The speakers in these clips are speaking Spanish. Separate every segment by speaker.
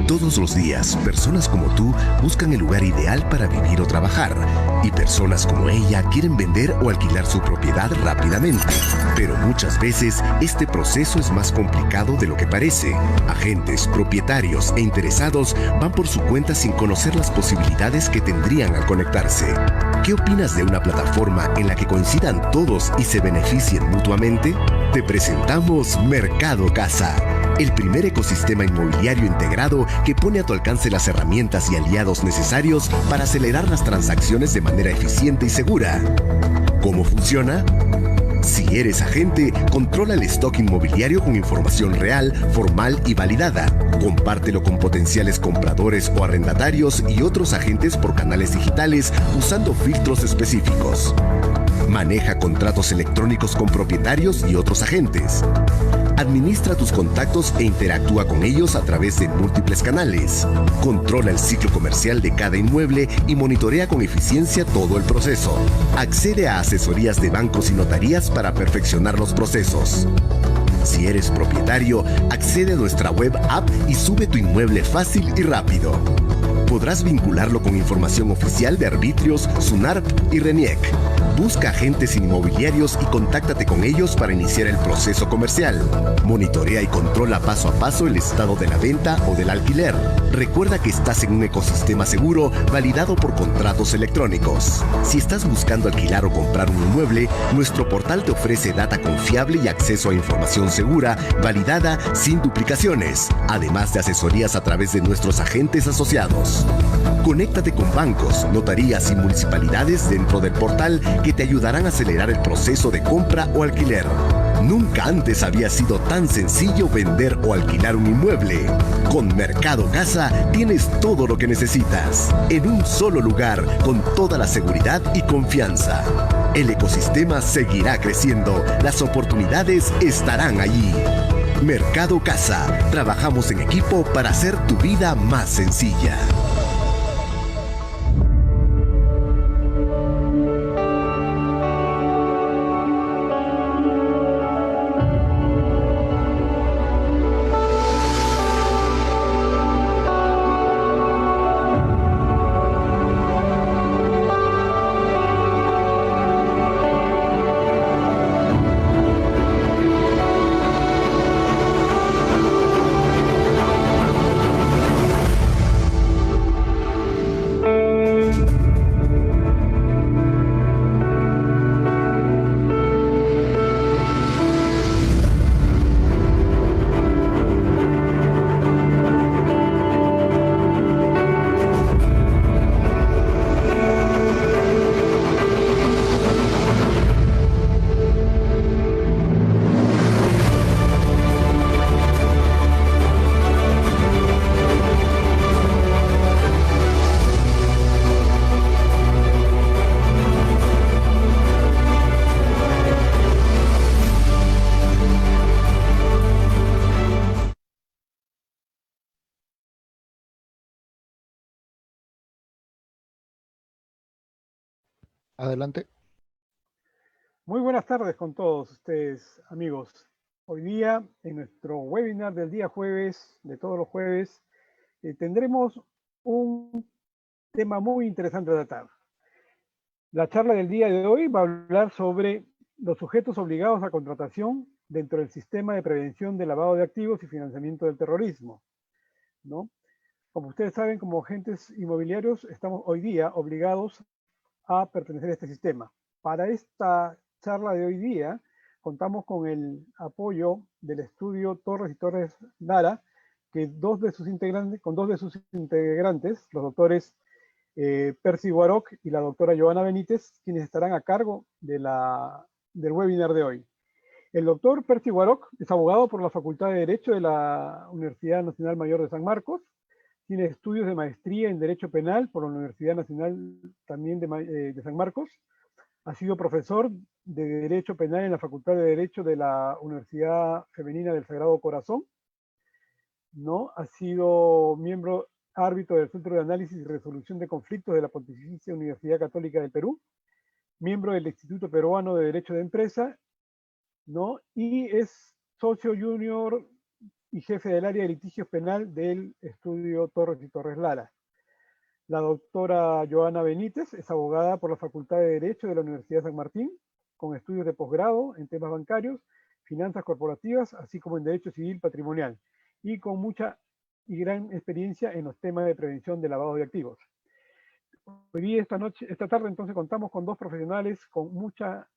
Speaker 1: Todos los días, personas como tú buscan el lugar ideal para vivir o trabajar, y personas como ella quieren vender o alquilar su propiedad rápidamente. Pero muchas veces este proceso es más complicado de lo que parece. Agentes, propietarios e interesados van por su cuenta sin conocer las posibilidades que tendrían al conectarse. ¿Qué opinas de una plataforma en la que coincidan todos y se beneficien mutuamente? Te presentamos Mercado Casa, el primer ecosistema inmobiliario integrado que pone a tu alcance las herramientas y aliados necesarios para acelerar las transacciones de manera eficiente y segura. ¿Cómo funciona? Si eres agente, controla el stock inmobiliario con información real, formal y validada. Compártelo con potenciales compradores o arrendatarios y otros agentes por canales digitales usando filtros específicos. Maneja contratos electrónicos con propietarios y otros agentes. Administra tus contactos e interactúa con ellos a través de múltiples canales. Controla el ciclo comercial de cada inmueble y monitorea con eficiencia todo el proceso. Accede a asesorías de bancos y notarías para perfeccionar los procesos. Si eres propietario, accede a nuestra web app y sube tu inmueble fácil y rápido. Podrás vincularlo con información oficial de arbitrios, SUNARP y RENIEC. Busca agentes inmobiliarios y contáctate con ellos para iniciar el proceso comercial. Monitorea y controla paso a paso el estado de la venta o del alquiler. Recuerda que estás en un ecosistema seguro validado por contratos electrónicos. Si estás buscando alquilar o comprar un inmueble, nuestro portal te ofrece data confiable y acceso a información segura, validada, sin duplicaciones, además de asesorías a través de nuestros agentes asociados. Conéctate con bancos, notarías y municipalidades dentro del portal que te ayudarán a acelerar el proceso de compra o alquiler. Nunca antes había sido tan sencillo vender o alquilar un inmueble. Con Mercado Casa tienes todo lo que necesitas, en un solo lugar, con toda la seguridad y confianza. El ecosistema seguirá creciendo, las oportunidades estarán allí. Mercado Casa, trabajamos en equipo para hacer tu vida más sencilla.
Speaker 2: Adelante.
Speaker 3: Muy buenas tardes con todos ustedes, amigos. Hoy día, en nuestro webinar del día jueves, de todos los jueves, tendremos un tema muy interesante a tratar. La charla del día de hoy va a hablar sobre los sujetos obligados a contratación dentro del sistema de prevención de lavado de activos y financiamiento del terrorismo, ¿no? Como ustedes saben, como agentes inmobiliarios, estamos hoy día obligados a pertenecer a este sistema. Para esta charla de hoy día, contamos con el apoyo del estudio Torres y Torres Lara, que con dos de sus integrantes, los doctores Percy Guaroc y la doctora Joana Benítez, quienes estarán a cargo del webinar de hoy. El doctor Percy Guaroc es abogado por la Facultad de Derecho de la Universidad Nacional Mayor de San Marcos, tiene estudios de maestría en Derecho Penal por la Universidad Nacional también de San Marcos, ha sido profesor de Derecho Penal en la Facultad de Derecho de la Universidad Femenina del Sagrado Corazón, ¿no? Ha sido miembro árbitro del Centro de Análisis y Resolución de Conflictos de la Pontificia Universidad Católica del Perú, miembro del Instituto Peruano de Derecho de Empresa, ¿no? Y es socio junior y jefe del área de litigios penal del estudio Torres y Torres Lara. La doctora Joana Benítez es abogada por la Facultad de Derecho de la Universidad de San Martín, con estudios de posgrado en temas bancarios, finanzas corporativas, así como en Derecho Civil Patrimonial, y con mucha y gran experiencia en los temas de prevención de lavado de activos. Hoy día, esta tarde, entonces, contamos con dos profesionales con mucha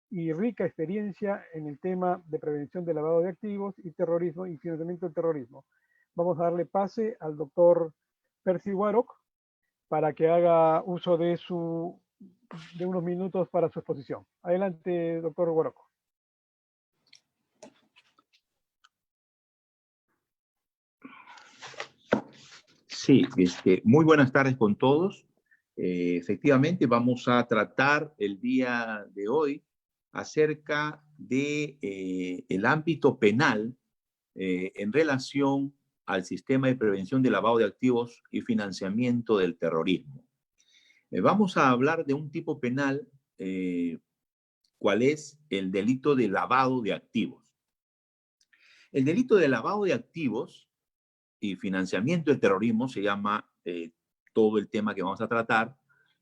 Speaker 3: y rica experiencia en el tema de prevención de lavado de activos y terrorismo y financiamiento del terrorismo. Vamos a darle pase al doctor Percy Guaroc para que haga uso de unos minutos para su exposición. Adelante, doctor Guaroc.
Speaker 4: Sí, muy buenas tardes con todos. Efectivamente, vamos a tratar el día de hoy acerca de el ámbito penal en relación al sistema de prevención de lavado de activos y financiamiento del terrorismo. Vamos a hablar de un tipo penal, cuál es el delito de lavado de activos. El delito de lavado de activos y financiamiento del terrorismo se llama todo el tema que vamos a tratar,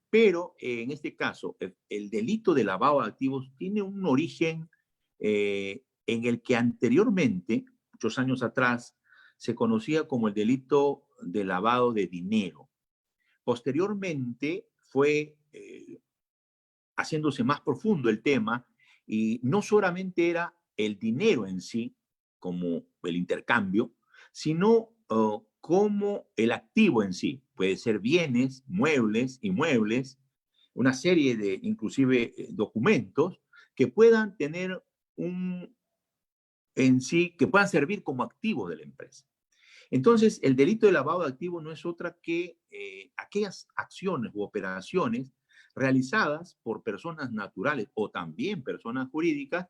Speaker 4: pero en este caso el delito de lavado de activos tiene un origen en el que anteriormente, muchos años atrás, se conocía como el delito de lavado de dinero. Posteriormente fue haciéndose más profundo el tema y no solamente era el dinero en sí, como el intercambio, sino como el activo en sí. Puede ser bienes, muebles, inmuebles, una serie de, inclusive, documentos que puedan tener en sí, que puedan servir como activo de la empresa. Entonces, el delito de lavado de activos no es otra que aquellas acciones u operaciones realizadas por personas naturales o también personas jurídicas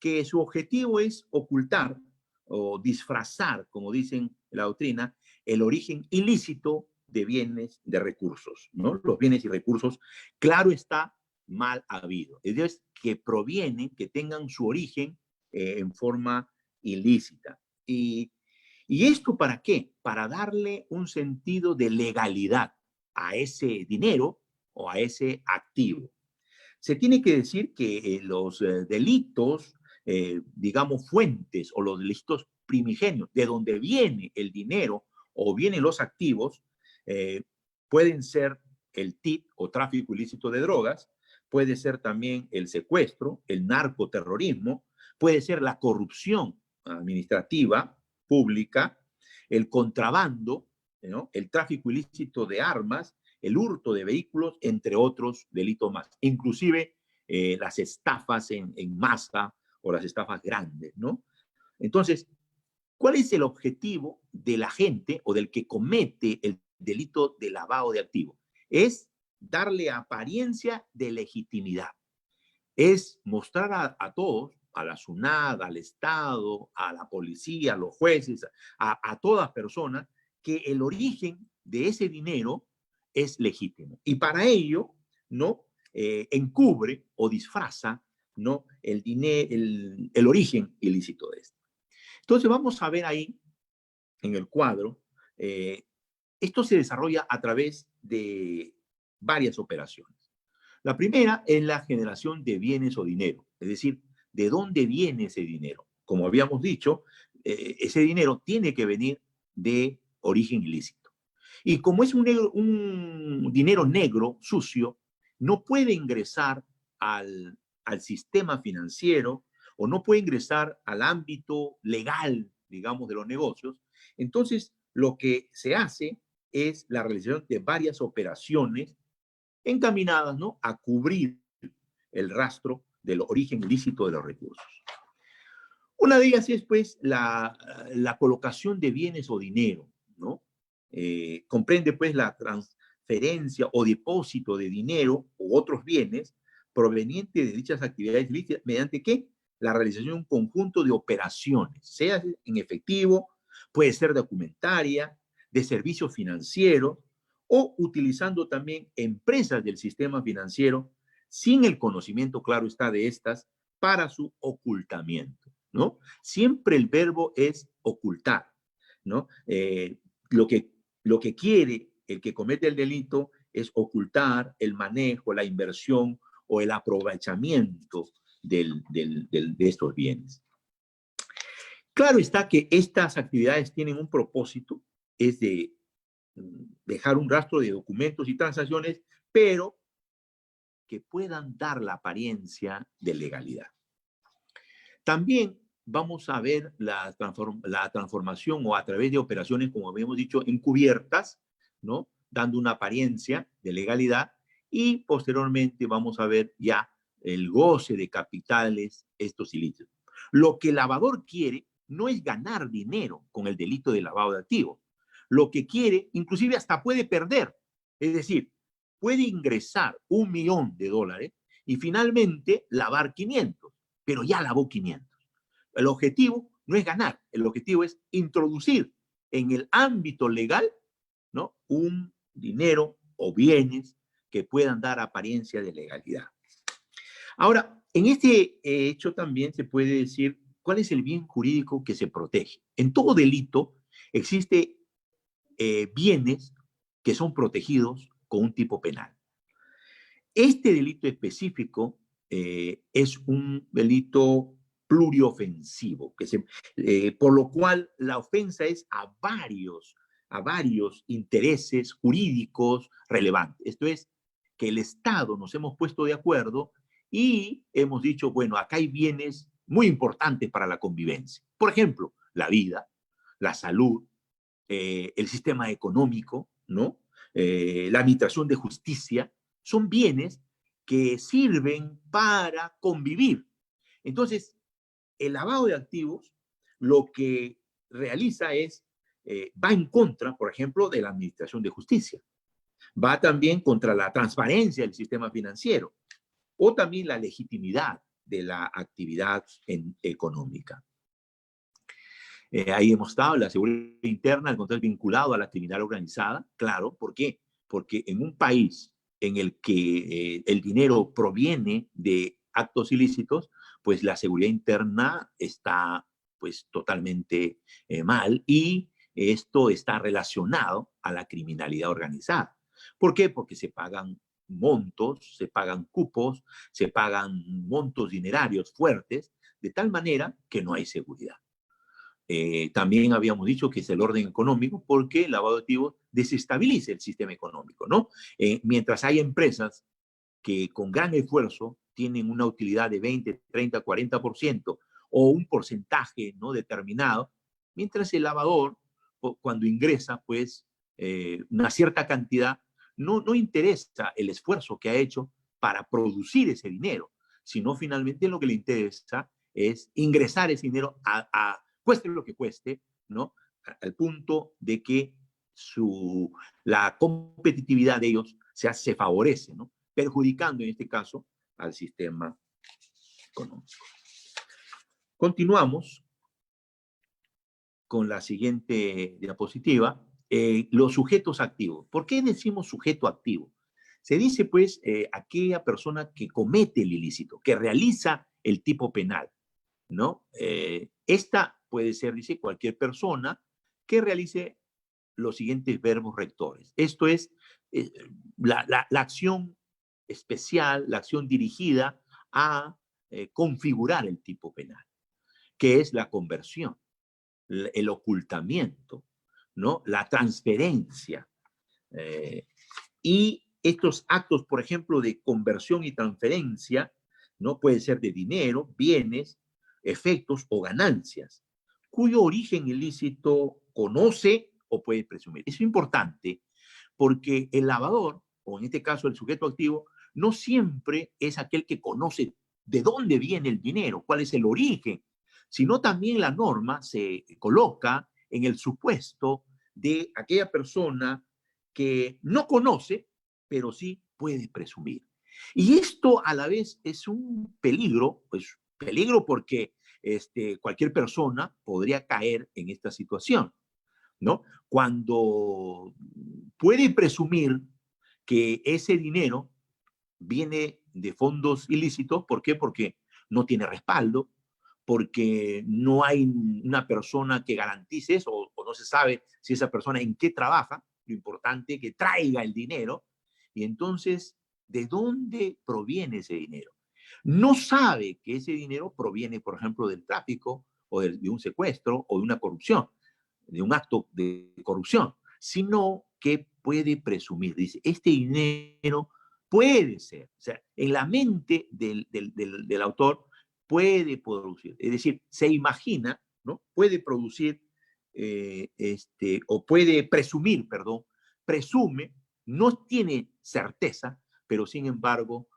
Speaker 4: que su objetivo es ocultar o disfrazar, como dicen la doctrina, el origen ilícito de bienes, de recursos, ¿no? Los bienes y recursos, claro está, mal habido. Es decir, que provienen, que tengan su origen en forma ilícita. ¿Y esto para qué? Para darle un sentido de legalidad a ese dinero o a ese activo. Se tiene que decir que los delitos, digamos, fuentes o los delitos primigenios, de donde viene el dinero o vienen los activos, pueden ser el TIC o tráfico ilícito de drogas, puede ser también el secuestro, el narcoterrorismo, puede ser la corrupción administrativa, pública, el contrabando, ¿no? El tráfico ilícito de armas, el hurto de vehículos, entre otros delitos más. Inclusive las estafas en masa o las estafas grandes, ¿no? Entonces, ¿cuál es el objetivo de la gente o del que comete el delito de lavado de activos? Es darle apariencia de legitimidad. Es mostrar a todos, a la SUNAT, al Estado, a la policía, a los jueces, a todas personas, que el origen de ese dinero es legítimo. Y para ello, ¿no? Encubre o disfraza, ¿no? el origen ilícito de esto. Entonces vamos a ver ahí, en el cuadro, esto se desarrolla a través de varias operaciones. La primera es la generación de bienes o dinero, es decir, ¿de dónde viene ese dinero? Como habíamos dicho, ese dinero tiene que venir de origen ilícito. Y como es un dinero negro, sucio, no puede ingresar al sistema financiero o no puede ingresar al ámbito legal, digamos, de los negocios, Entonces, lo que se hace es la realización de varias operaciones encaminadas, ¿no?, a cubrir el rastro del origen ilícito de los recursos. Una de ellas es, pues, la colocación de bienes o dinero, ¿no? Comprende, pues, la transferencia o depósito de dinero u otros bienes provenientes de dichas actividades ilícitas, ¿mediante qué? La realización de un conjunto de operaciones, sea en efectivo, puede ser documentaria, de servicios financieros, o utilizando también empresas del sistema financiero sin el conocimiento, claro está, de estas, para su ocultamiento, ¿no? Siempre el verbo es ocultar, ¿no? Lo que quiere el que comete el delito es ocultar el manejo, la inversión o el aprovechamiento de estos bienes. Claro está que estas actividades tienen un propósito, es de dejar un rastro de documentos y transacciones, pero que puedan dar la apariencia de legalidad. También vamos a ver la transformación o a través de operaciones, como habíamos dicho, encubiertas, ¿no?, dando una apariencia de legalidad, y posteriormente vamos a ver ya el goce de capitales, estos ilícitos. Lo que el lavador quiere no es ganar dinero con el delito de lavado de activos. Lo que quiere, inclusive hasta puede perder. Es decir, puede ingresar $1.000.000 y finalmente lavar 500, pero ya lavó 500. El objetivo no es ganar, el objetivo es introducir en el ámbito legal, ¿no?, un dinero o bienes que puedan dar apariencia de legalidad. Ahora, en este hecho también se puede decir cuál es el bien jurídico que se protege. En todo delito existe bienes que son protegidos con un tipo penal. Este delito específico es un delito pluriofensivo, por lo cual la ofensa es a varios intereses jurídicos relevantes. Esto es, que el Estado nos hemos puesto de acuerdo y hemos dicho, bueno, acá hay bienes muy importantes para la convivencia. Por ejemplo, la vida, la salud, el sistema económico, ¿no?, la administración de justicia, son bienes que sirven para convivir. Entonces, el lavado de activos lo que realiza es, va en contra, por ejemplo, de la administración de justicia. Va también contra la transparencia del sistema financiero o también la legitimidad de la actividad económica. Ahí hemos estado, la seguridad interna, el control vinculado a la criminalidad organizada. Claro, ¿por qué? Porque en un país en el que el dinero proviene de actos ilícitos, pues la seguridad interna está, pues, totalmente mal, y esto está relacionado a la criminalidad organizada. ¿Por qué? Porque se pagan montos, se pagan cupos, se pagan montos dinerarios fuertes, de tal manera que no hay seguridad. También habíamos dicho que es el orden económico, porque el lavado de activos desestabiliza el sistema económico, ¿no? Mientras hay empresas que con gran esfuerzo tienen una utilidad de 20, 30, 40% o un porcentaje, ¿no?, determinado, mientras el lavador, cuando ingresa, pues, una cierta cantidad, no interesa el esfuerzo que ha hecho para producir ese dinero, sino finalmente lo que le interesa es ingresar ese dinero cueste lo que cueste, ¿no?, al punto de que la competitividad de ellos se favorece, ¿no?, perjudicando en este caso al sistema económico. Continuamos con la siguiente diapositiva. Los sujetos activos. ¿Por qué decimos sujeto activo? Se dice, pues, aquella persona que comete el ilícito, que realiza el tipo penal, ¿no? Esta puede ser, dice, cualquier persona que realice los siguientes verbos rectores. Esto es la acción especial, la acción dirigida a configurar el tipo penal, que es la conversión, el ocultamiento, ¿no?, la transferencia. Y estos actos, por ejemplo, de conversión y transferencia, ¿no?, puede ser de dinero, bienes, efectos o ganancias, cuyo origen ilícito conoce o puede presumir. Eso es importante porque el lavador, o en este caso el sujeto activo, no siempre es aquel que conoce de dónde viene el dinero, cuál es el origen, sino también la norma se coloca en el supuesto de aquella persona que no conoce, pero sí puede presumir. Y esto a la vez es un peligro, pues peligro porque cualquier persona podría caer en esta situación, ¿no? Cuando puede presumir que ese dinero viene de fondos ilícitos, ¿por qué? Porque no tiene respaldo, porque no hay una persona que garantice eso, o no se sabe si esa persona en qué trabaja, lo importante es que traiga el dinero, y entonces, ¿de dónde proviene ese dinero? No sabe que ese dinero proviene, por ejemplo, del tráfico, o de un secuestro, o de una corrupción, de un acto de corrupción, sino que puede presumir, dice, este dinero puede ser, o sea, en la mente del autor puede producir, es decir, se imagina, ¿no? Puede producir, o puede presumir, perdón, presume, no tiene certeza, pero sin embargo,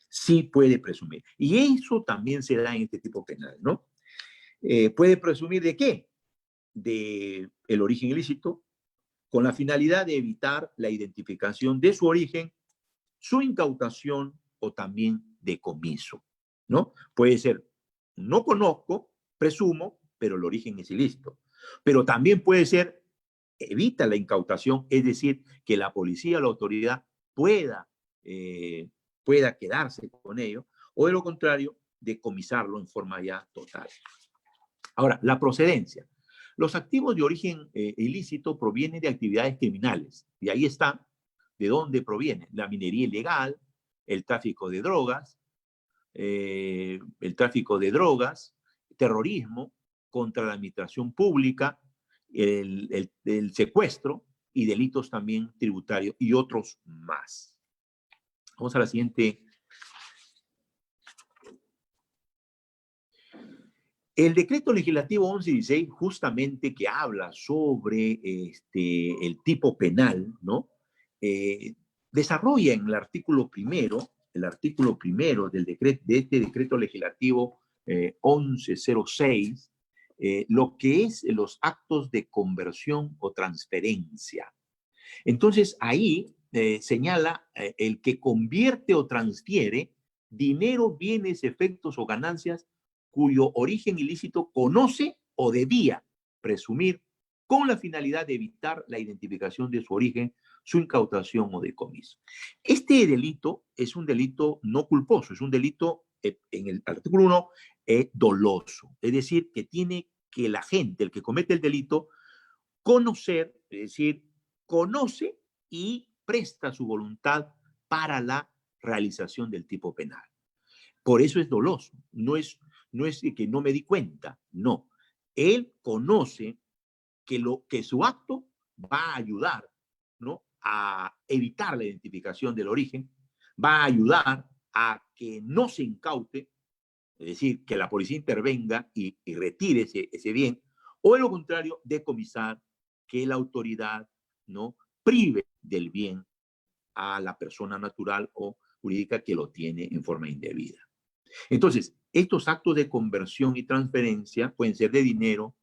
Speaker 4: sí puede presumir. Y eso también se da en este tipo penal, ¿no? ¿Puede presumir de qué? De el origen ilícito, con la finalidad de evitar la identificación de su origen, su incautación o también decomiso, ¿no? Puede ser, no conozco, presumo, pero el origen es ilícito. Pero también puede ser, evita la incautación, es decir, que la policía o la autoridad pueda, pueda quedarse con ello, o de lo contrario, decomisarlo en forma ya total. Ahora, la procedencia. Los activos de origen ilícito provienen de actividades criminales. Y ahí está de dónde proviene. La minería ilegal, el tráfico de drogas, terrorismo contra la administración pública, el secuestro y delitos también tributarios y otros más. Vamos a la siguiente. El decreto legislativo 1116, justamente que habla sobre el tipo penal, ¿no? Desarrolla en el artículo primero de este decreto legislativo 1106, lo que es los actos de conversión o transferencia. Entonces, ahí señala el que convierte o transfiere dinero, bienes, efectos o ganancias cuyo origen ilícito conoce o debía presumir con la finalidad de evitar la identificación de su origen, su incautación o decomiso. Este delito es un delito no culposo, es un delito, en el artículo 1, doloso. Es decir, que tiene que la gente, el que comete el delito, conocer, es decir, conoce y presta su voluntad para la realización del tipo penal. Por eso es doloso, no es que no me di cuenta, no. Él conoce que su acto va a ayudar, ¿no?, a evitar la identificación del origen, va a ayudar a que no se incaute, es decir, que la policía intervenga y retire ese bien, o de lo contrario, decomisar, que la autoridad, ¿no?, prive del bien a la persona natural o jurídica que lo tiene en forma indebida. Entonces, estos actos de conversión y transferencia pueden ser de dinero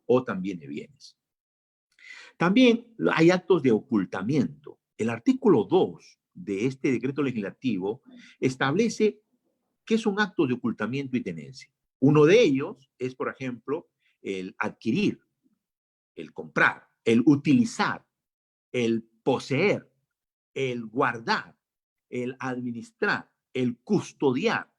Speaker 4: o también de bienes. También hay actos de ocultamiento. El artículo 2 de este decreto legislativo establece qué son actos de ocultamiento y tenencia. Uno de ellos es, por ejemplo, el adquirir, el comprar, el utilizar, el poseer, el guardar, el administrar, el custodiar,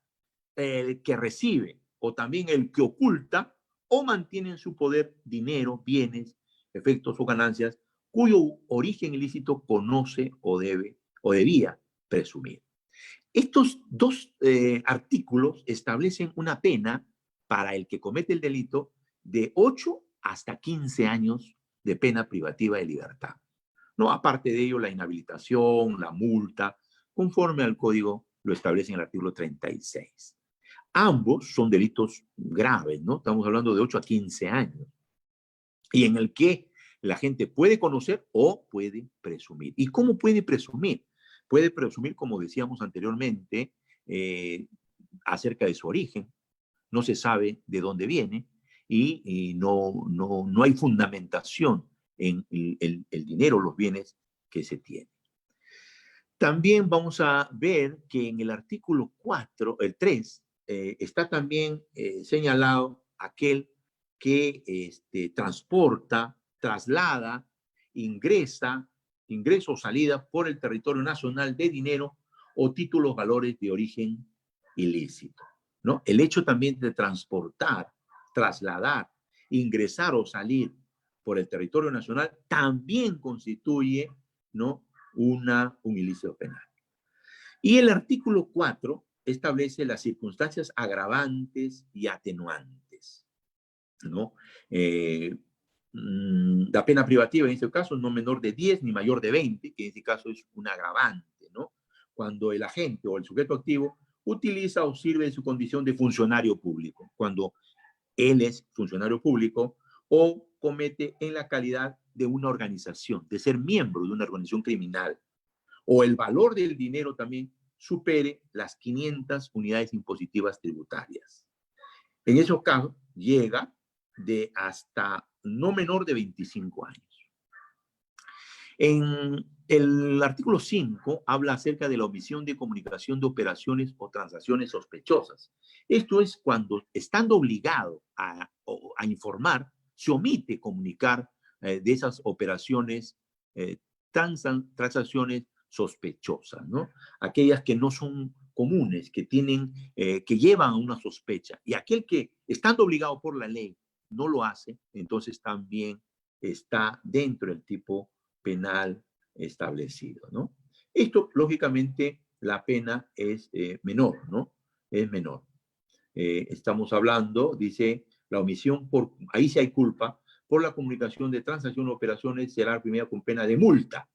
Speaker 4: el que recibe o también el que oculta o mantiene en su poder dinero, bienes, efectos o ganancias cuyo origen ilícito conoce o debe o debía presumir. Estos dos artículos establecen una pena para el que comete el delito de 8 hasta 15 años de pena privativa de libertad. No, aparte de ello, la inhabilitación, la multa, conforme al código lo establece en el artículo 36. Ambos son delitos graves, ¿no? Estamos hablando de 8 a 15 años. Y en el que la gente puede conocer o puede presumir. ¿Y cómo puede presumir? Puede presumir, como decíamos anteriormente, acerca de su origen. No se sabe de dónde viene y no hay fundamentación en el dinero, los bienes que se tienen. También vamos a ver que en el artículo 4, el 3, está también señalado aquel que transporta, traslada, ingreso o salida por el territorio nacional de dinero o títulos valores de origen ilícito, ¿no? El hecho también de transportar, trasladar, ingresar o salir por el territorio nacional también constituye, ¿no?, un ilícito penal. Y el artículo 4 establece las circunstancias agravantes y atenuantes, ¿no? La pena privativa en este caso no menor de 10 ni mayor de 20, que en este caso es un agravante, ¿no? Cuando el agente o el sujeto activo utiliza o sirve de su condición de funcionario público, cuando él es funcionario público o comete en la calidad de una organización, de ser miembro de una organización criminal, o el valor del dinero también supere las 500 unidades impositivas tributarias. En esos casos llega de hasta no menor de 25 años. En el artículo 5 habla acerca de la omisión de comunicación de operaciones o transacciones sospechosas. Esto es cuando, estando obligado a informar, se omite comunicar de esas operaciones, transacciones sospechosas, ¿no? Aquellas que no son comunes, que llevan a una sospecha. Y aquel que, estando obligado por la ley, no lo hace, entonces también está dentro del tipo penal establecido, ¿no? Esto, lógicamente, la pena es menor, ¿no? Es menor. Estamos hablando, dice, la omisión, ahí sí hay culpa, por la comunicación de transacción o operaciones será primera con pena de multa,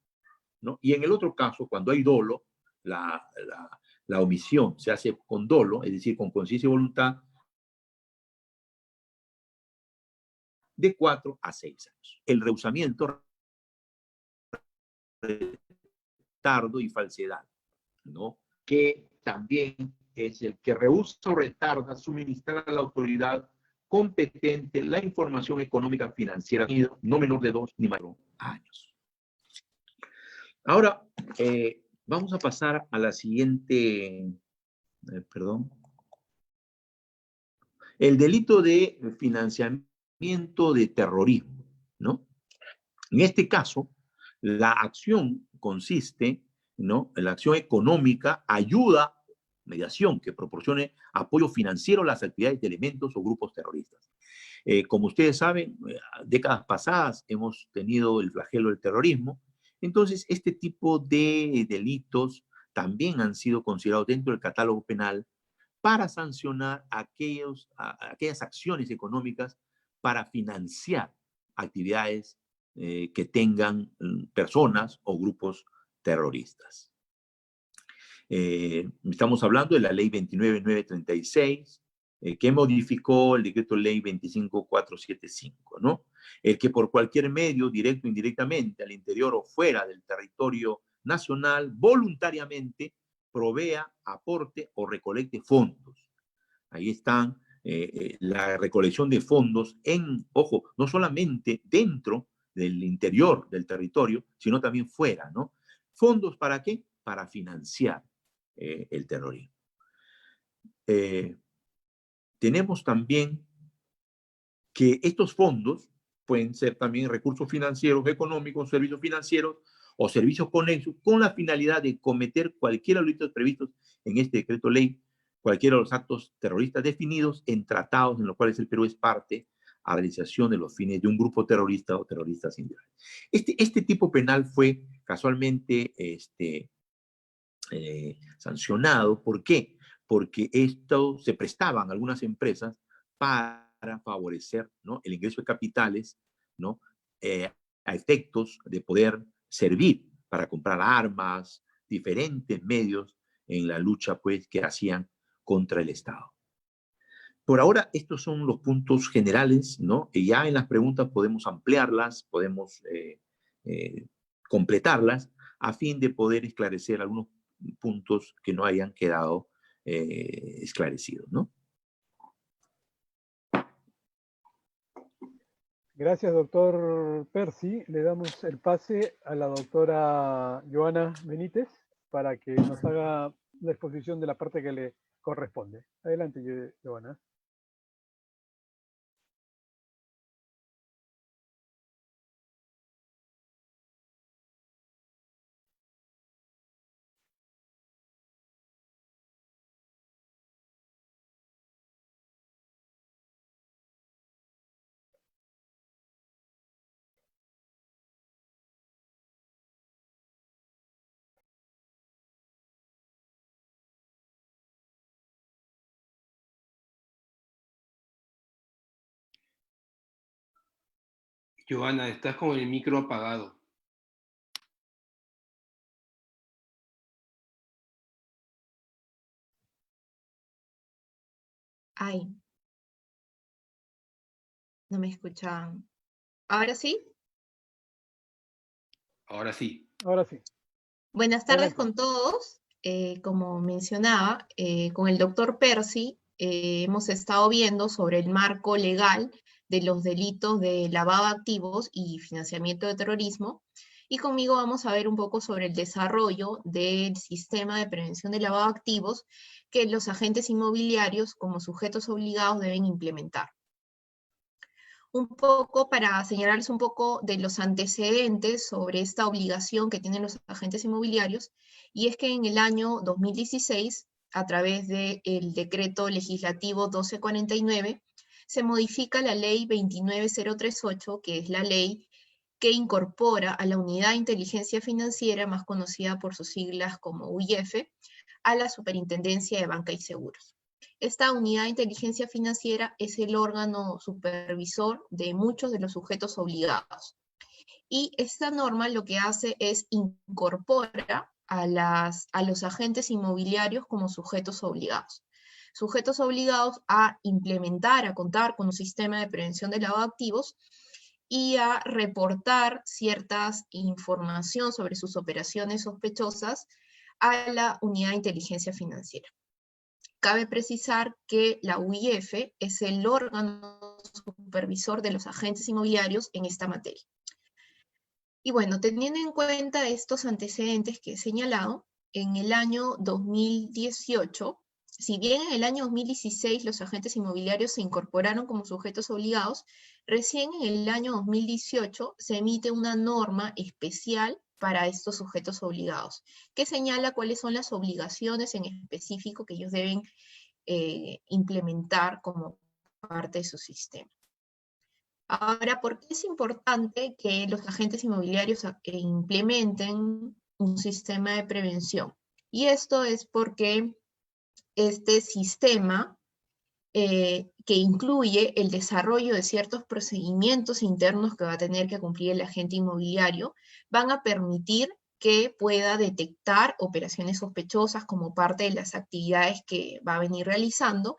Speaker 4: ¿no? Y en el otro caso, cuando hay dolo, la omisión se hace con dolo, es decir, con conciencia y voluntad, de 4 a 6 años. El rehusamiento, retardo y falsedad, ¿no? Que también es el que rehúsa o retarda suministrar a la autoridad competente la información económica financiera, no menor de 2 ni mayor años. Ahora, vamos a pasar a la siguiente, perdón. El delito de financiamiento de terrorismo, ¿no? En este caso, la acción consiste, ¿no?, en la acción económica, ayuda, mediación, que proporcione apoyo financiero a las actividades de elementos o grupos terroristas. Como ustedes saben, décadas pasadas hemos tenido el flagelo del terrorismo. Entonces, este tipo de delitos también han sido considerados dentro del catálogo penal para sancionar aquellas acciones económicas para financiar actividades que tengan personas o grupos terroristas. Estamos hablando de la ley 29936, que modificó el decreto ley 25475, ¿no? El que por cualquier medio, directo o indirectamente, al interior o fuera del territorio nacional, voluntariamente provea, aporte o recolecte fondos. Ahí están la recolección de fondos ojo, no solamente dentro del interior del territorio, sino también fuera, ¿no? ¿Fondos para qué? Para financiar el terrorismo. Tenemos también que estos fondos pueden ser también recursos financieros, económicos, servicios financieros o servicios conexos con la finalidad de cometer cualquiera de los delitos previstos en este decreto ley, cualquiera de los actos terroristas definidos en tratados en los cuales el Perú es parte a realización de los fines de un grupo terrorista o terroristas individuales. Este tipo penal fue casualmente sancionado. ¿Por qué? Porque esto se prestaban algunas empresas para favorecer, ¿no?, el ingreso de capitales, ¿no?, a efectos de poder servir para comprar armas, diferentes medios en la lucha, pues, que hacían contra el Estado. Por ahora, estos son los puntos generales, ¿no? Y ya en las preguntas podemos ampliarlas, podemos completarlas, a fin de poder esclarecer algunos puntos que no hayan quedado esclarecidos, ¿no?
Speaker 3: Gracias, doctor Percy. Le damos el pase a la doctora Joana Benítez para que nos haga la exposición de la parte que le corresponde. Adelante, Joana.
Speaker 5: Joana, estás con el micro apagado.
Speaker 6: Ay, no me escuchan. ¿Ahora sí?
Speaker 5: Ahora sí.
Speaker 3: Ahora sí.
Speaker 6: Buenas tardes
Speaker 3: Adelante.
Speaker 6: con todos. Como mencionaba, con el doctor Percy hemos estado viendo sobre el marco legal de los delitos de lavado de activos y financiamiento de terrorismo. Y conmigo vamos a ver un poco sobre el desarrollo del sistema de prevención de lavado de activos que los agentes inmobiliarios como sujetos obligados deben implementar. Un poco para señalarles un poco de los antecedentes sobre esta obligación que tienen los agentes inmobiliarios, y es que en el año 2016, a través del decreto legislativo 1249, se modifica la ley 29038, que es la ley que incorpora a la Unidad de Inteligencia Financiera, más conocida por sus siglas como UIF, a la Superintendencia de Banca y Seguros. Esta unidad de inteligencia financiera es el órgano supervisor de muchos de los sujetos obligados. Y esta norma lo que hace es incorpora a los agentes inmobiliarios como sujetos obligados. Sujetos obligados a implementar, a contar con un sistema de prevención de lavado de activos y a reportar ciertas información sobre sus operaciones sospechosas a la unidad de inteligencia financiera. Cabe precisar que la UIF es el órgano supervisor de los agentes inmobiliarios en esta materia. Y bueno, teniendo en cuenta estos antecedentes que he señalado, en el año 2018, si bien en el año 2016 los agentes inmobiliarios se incorporaron como sujetos obligados, recién en el año 2018 se emite una norma especial para estos sujetos obligados, que señala cuáles son las obligaciones en específico que ellos deben implementar como parte de su sistema. Ahora, ¿por qué es importante que los agentes inmobiliarios implementen un sistema de prevención? Y esto es porque este sistema, que incluye el desarrollo de ciertos procedimientos internos que va a tener que cumplir el agente inmobiliario, van a permitir que pueda detectar operaciones sospechosas como parte de las actividades que va a venir realizando,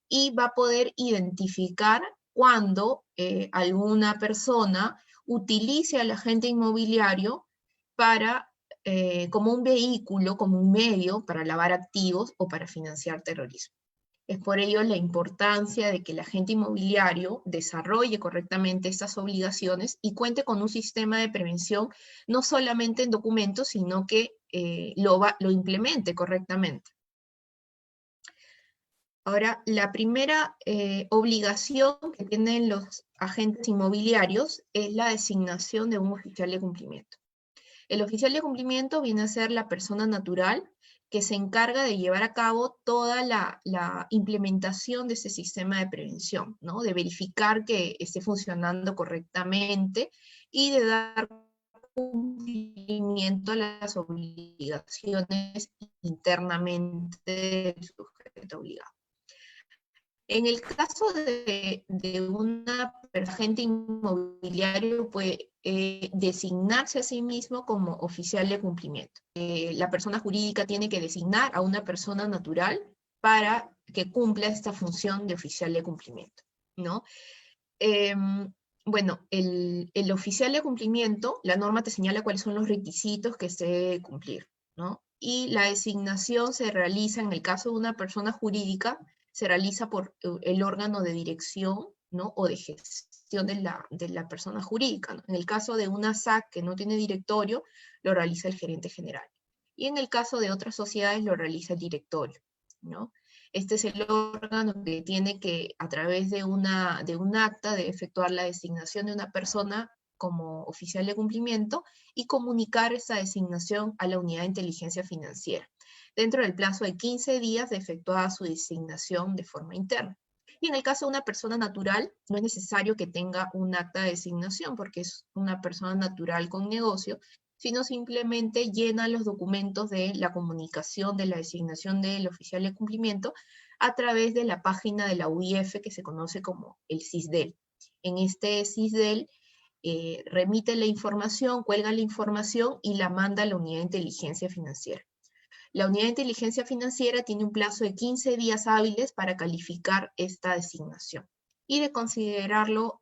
Speaker 6: y va a poder identificar cuando alguna persona utilice al agente inmobiliario como un vehículo, como un medio para lavar activos o para financiar terrorismo. Es por ello la importancia de que el agente inmobiliario desarrolle correctamente estas obligaciones y cuente con un sistema de prevención, no solamente en documentos, sino que lo implemente correctamente. Ahora, la primera obligación que tienen los agentes inmobiliarios es la designación de un oficial de cumplimiento. El oficial de cumplimiento viene a ser la persona natural que se encarga de llevar a cabo toda la implementación de ese sistema de prevención, ¿no? De verificar que esté funcionando correctamente y de dar cumplimiento a las obligaciones internamente del sujeto obligado. En el caso de un agente inmobiliario, puede designarse a sí mismo como oficial de cumplimiento. La persona jurídica tiene que designar a una persona natural para que cumpla esta función de oficial de cumplimiento, ¿no? Bueno, el oficial de cumplimiento, la norma te señala cuáles son los requisitos que se debe cumplir, ¿no? Y la designación se realiza, en el caso de una persona jurídica, se realiza por el órgano de dirección, ¿no? O de gestión de la persona jurídica, ¿no? En el caso de una SAC que no tiene directorio, lo realiza el gerente general. Y en el caso de otras sociedades, lo realiza el directorio, ¿no? Este es el órgano que tiene que, a través de un acta, de efectuar la designación de una persona como oficial de cumplimiento y comunicar esa designación a la unidad de inteligencia financiera, dentro del plazo de 15 días de efectuada su designación de forma interna. Y en el caso de una persona natural, no es necesario que tenga un acta de designación, porque es una persona natural con negocio, sino simplemente llena los documentos de la comunicación de la designación del oficial de cumplimiento a través de la página de la UIF que se conoce como el CISDEL. En este CISDEL remite la información, cuelga la información y la manda a la unidad de inteligencia financiera. La unidad de inteligencia financiera tiene un plazo de 15 días hábiles para calificar esta designación y de considerarlo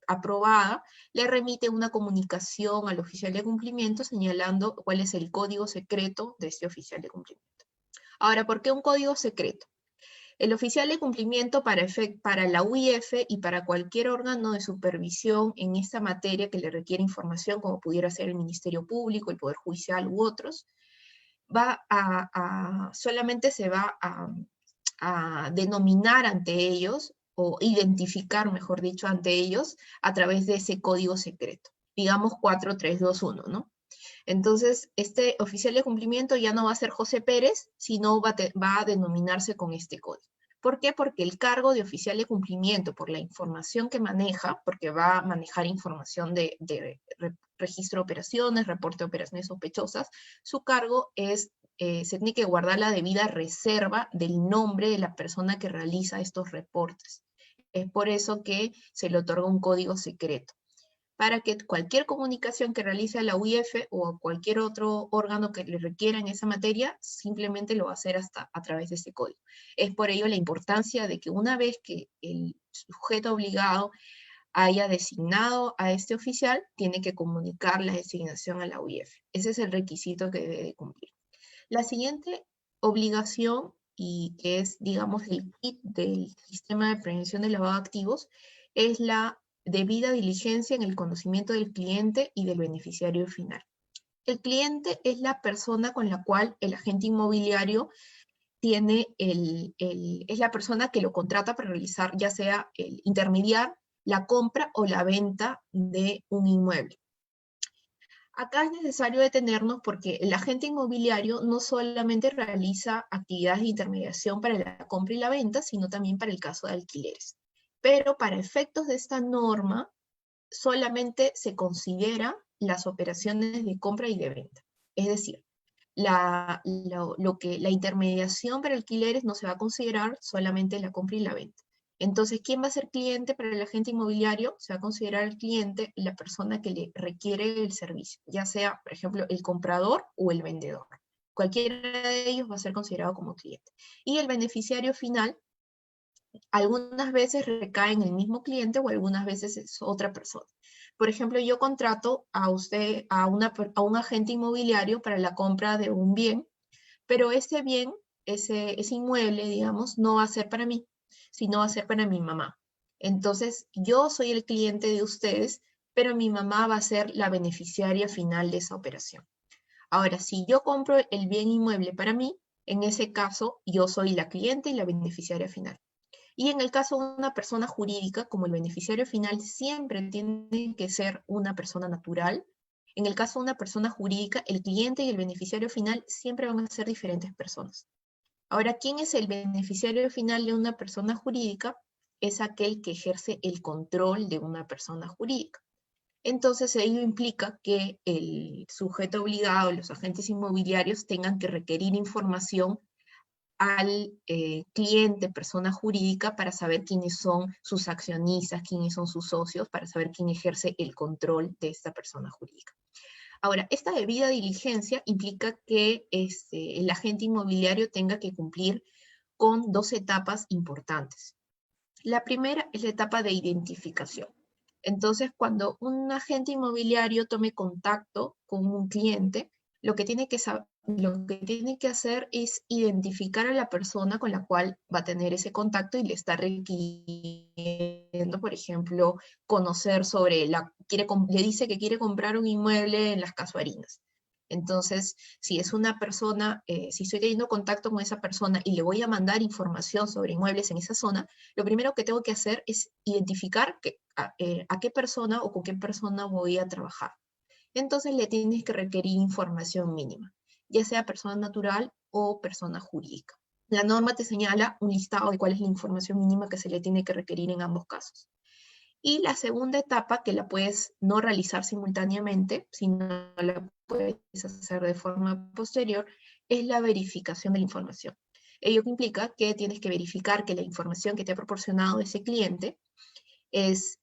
Speaker 6: aprobada, le remite una comunicación al oficial de cumplimiento señalando cuál es el código secreto de este oficial de cumplimiento. Ahora, ¿por qué un código secreto? El oficial de cumplimiento para la UIF y para cualquier órgano de supervisión en esta materia que le requiere información, como pudiera ser el Ministerio Público, el Poder Judicial u otros, solamente se va a denominar ante ellos o identificar, mejor dicho, ante ellos a través de ese código secreto, digamos 4321, ¿no? Entonces, este oficial de cumplimiento ya no va a ser José Pérez, sino va a denominarse con este código. ¿Por qué? Porque el cargo de oficial de cumplimiento, por la información que maneja, porque va a manejar información de registro de operaciones, reporte de operaciones sospechosas, su cargo es se tiene que guardar la debida reserva del nombre de la persona que realiza estos reportes. Es por eso que se le otorga un código secreto, para que cualquier comunicación que realice a la UIF o a cualquier otro órgano que le requiera en esa materia, simplemente lo va a hacer a través de ese código. Es por ello la importancia de que una vez que el sujeto obligado haya designado a este oficial, tiene que comunicar la designación a la UIF. Ese es el requisito que debe de cumplir. La siguiente obligación, y que es, digamos, el kit del sistema de prevención de lavado de activos, es la debida diligencia en el conocimiento del cliente y del beneficiario final. El cliente es la persona con la cual el agente inmobiliario tiene es la persona que lo contrata para realizar, ya sea el intermediar la compra o la venta de un inmueble. Acá es necesario detenernos porque el agente inmobiliario no solamente realiza actividades de intermediación para la compra y la venta, sino también para el caso de alquileres. Pero para efectos de esta norma, solamente se considera las operaciones de compra y de venta. Es decir, la intermediación para alquileres no se va a considerar solamente la compra y la venta. Entonces, ¿quién va a ser cliente para el agente inmobiliario? Se va a considerar el cliente la persona que le requiere el servicio, ya sea, por ejemplo, el comprador o el vendedor. Cualquiera de ellos va a ser considerado como cliente. Y el beneficiario final, algunas veces recae en el mismo cliente o algunas veces es otra persona. Por ejemplo, yo contrato a usted, a un agente inmobiliario para la compra de un bien, pero ese bien, ese inmueble, digamos, no va a ser para mí, sino va a ser para mi mamá. Entonces, yo soy el cliente de ustedes, pero mi mamá va a ser la beneficiaria final de esa operación. Ahora, si yo compro el bien inmueble para mí, en ese caso, yo soy la cliente y la beneficiaria final. Y en el caso de una persona jurídica, como el beneficiario final siempre tiene que ser una persona natural, en el caso de una persona jurídica, el cliente y el beneficiario final siempre van a ser diferentes personas. Ahora, ¿quién es el beneficiario final de una persona jurídica? Es aquel que ejerce el control de una persona jurídica. Entonces, ello implica que el sujeto obligado, los agentes inmobiliarios, tengan que requerir información al cliente, persona jurídica, para saber quiénes son sus accionistas, quiénes son sus socios, para saber quién ejerce el control de esta persona jurídica. Ahora, esta debida diligencia implica que el agente inmobiliario tenga que cumplir con 2 etapas importantes. La primera es la etapa de identificación. Entonces, cuando un agente inmobiliario tome contacto con un cliente, lo que tiene que hacer es identificar a la persona con la cual va a tener ese contacto y le está requiriendo, por ejemplo, conocer sobre le dice que quiere comprar un inmueble en Las Casuarinas. Entonces, si es una persona, si estoy teniendo contacto con esa persona y le voy a mandar información sobre inmuebles en esa zona, lo primero que tengo que hacer es identificar a qué persona o con qué persona voy a trabajar. Entonces le tienes que requerir información mínima, ya sea persona natural o persona jurídica. La norma te señala un listado de cuál es la información mínima que se le tiene que requerir en ambos casos. Y la segunda etapa, que la puedes no realizar simultáneamente, sino la puedes hacer de forma posterior, es la verificación de la información. Ello implica que tienes que verificar que la información que te ha proporcionado ese cliente es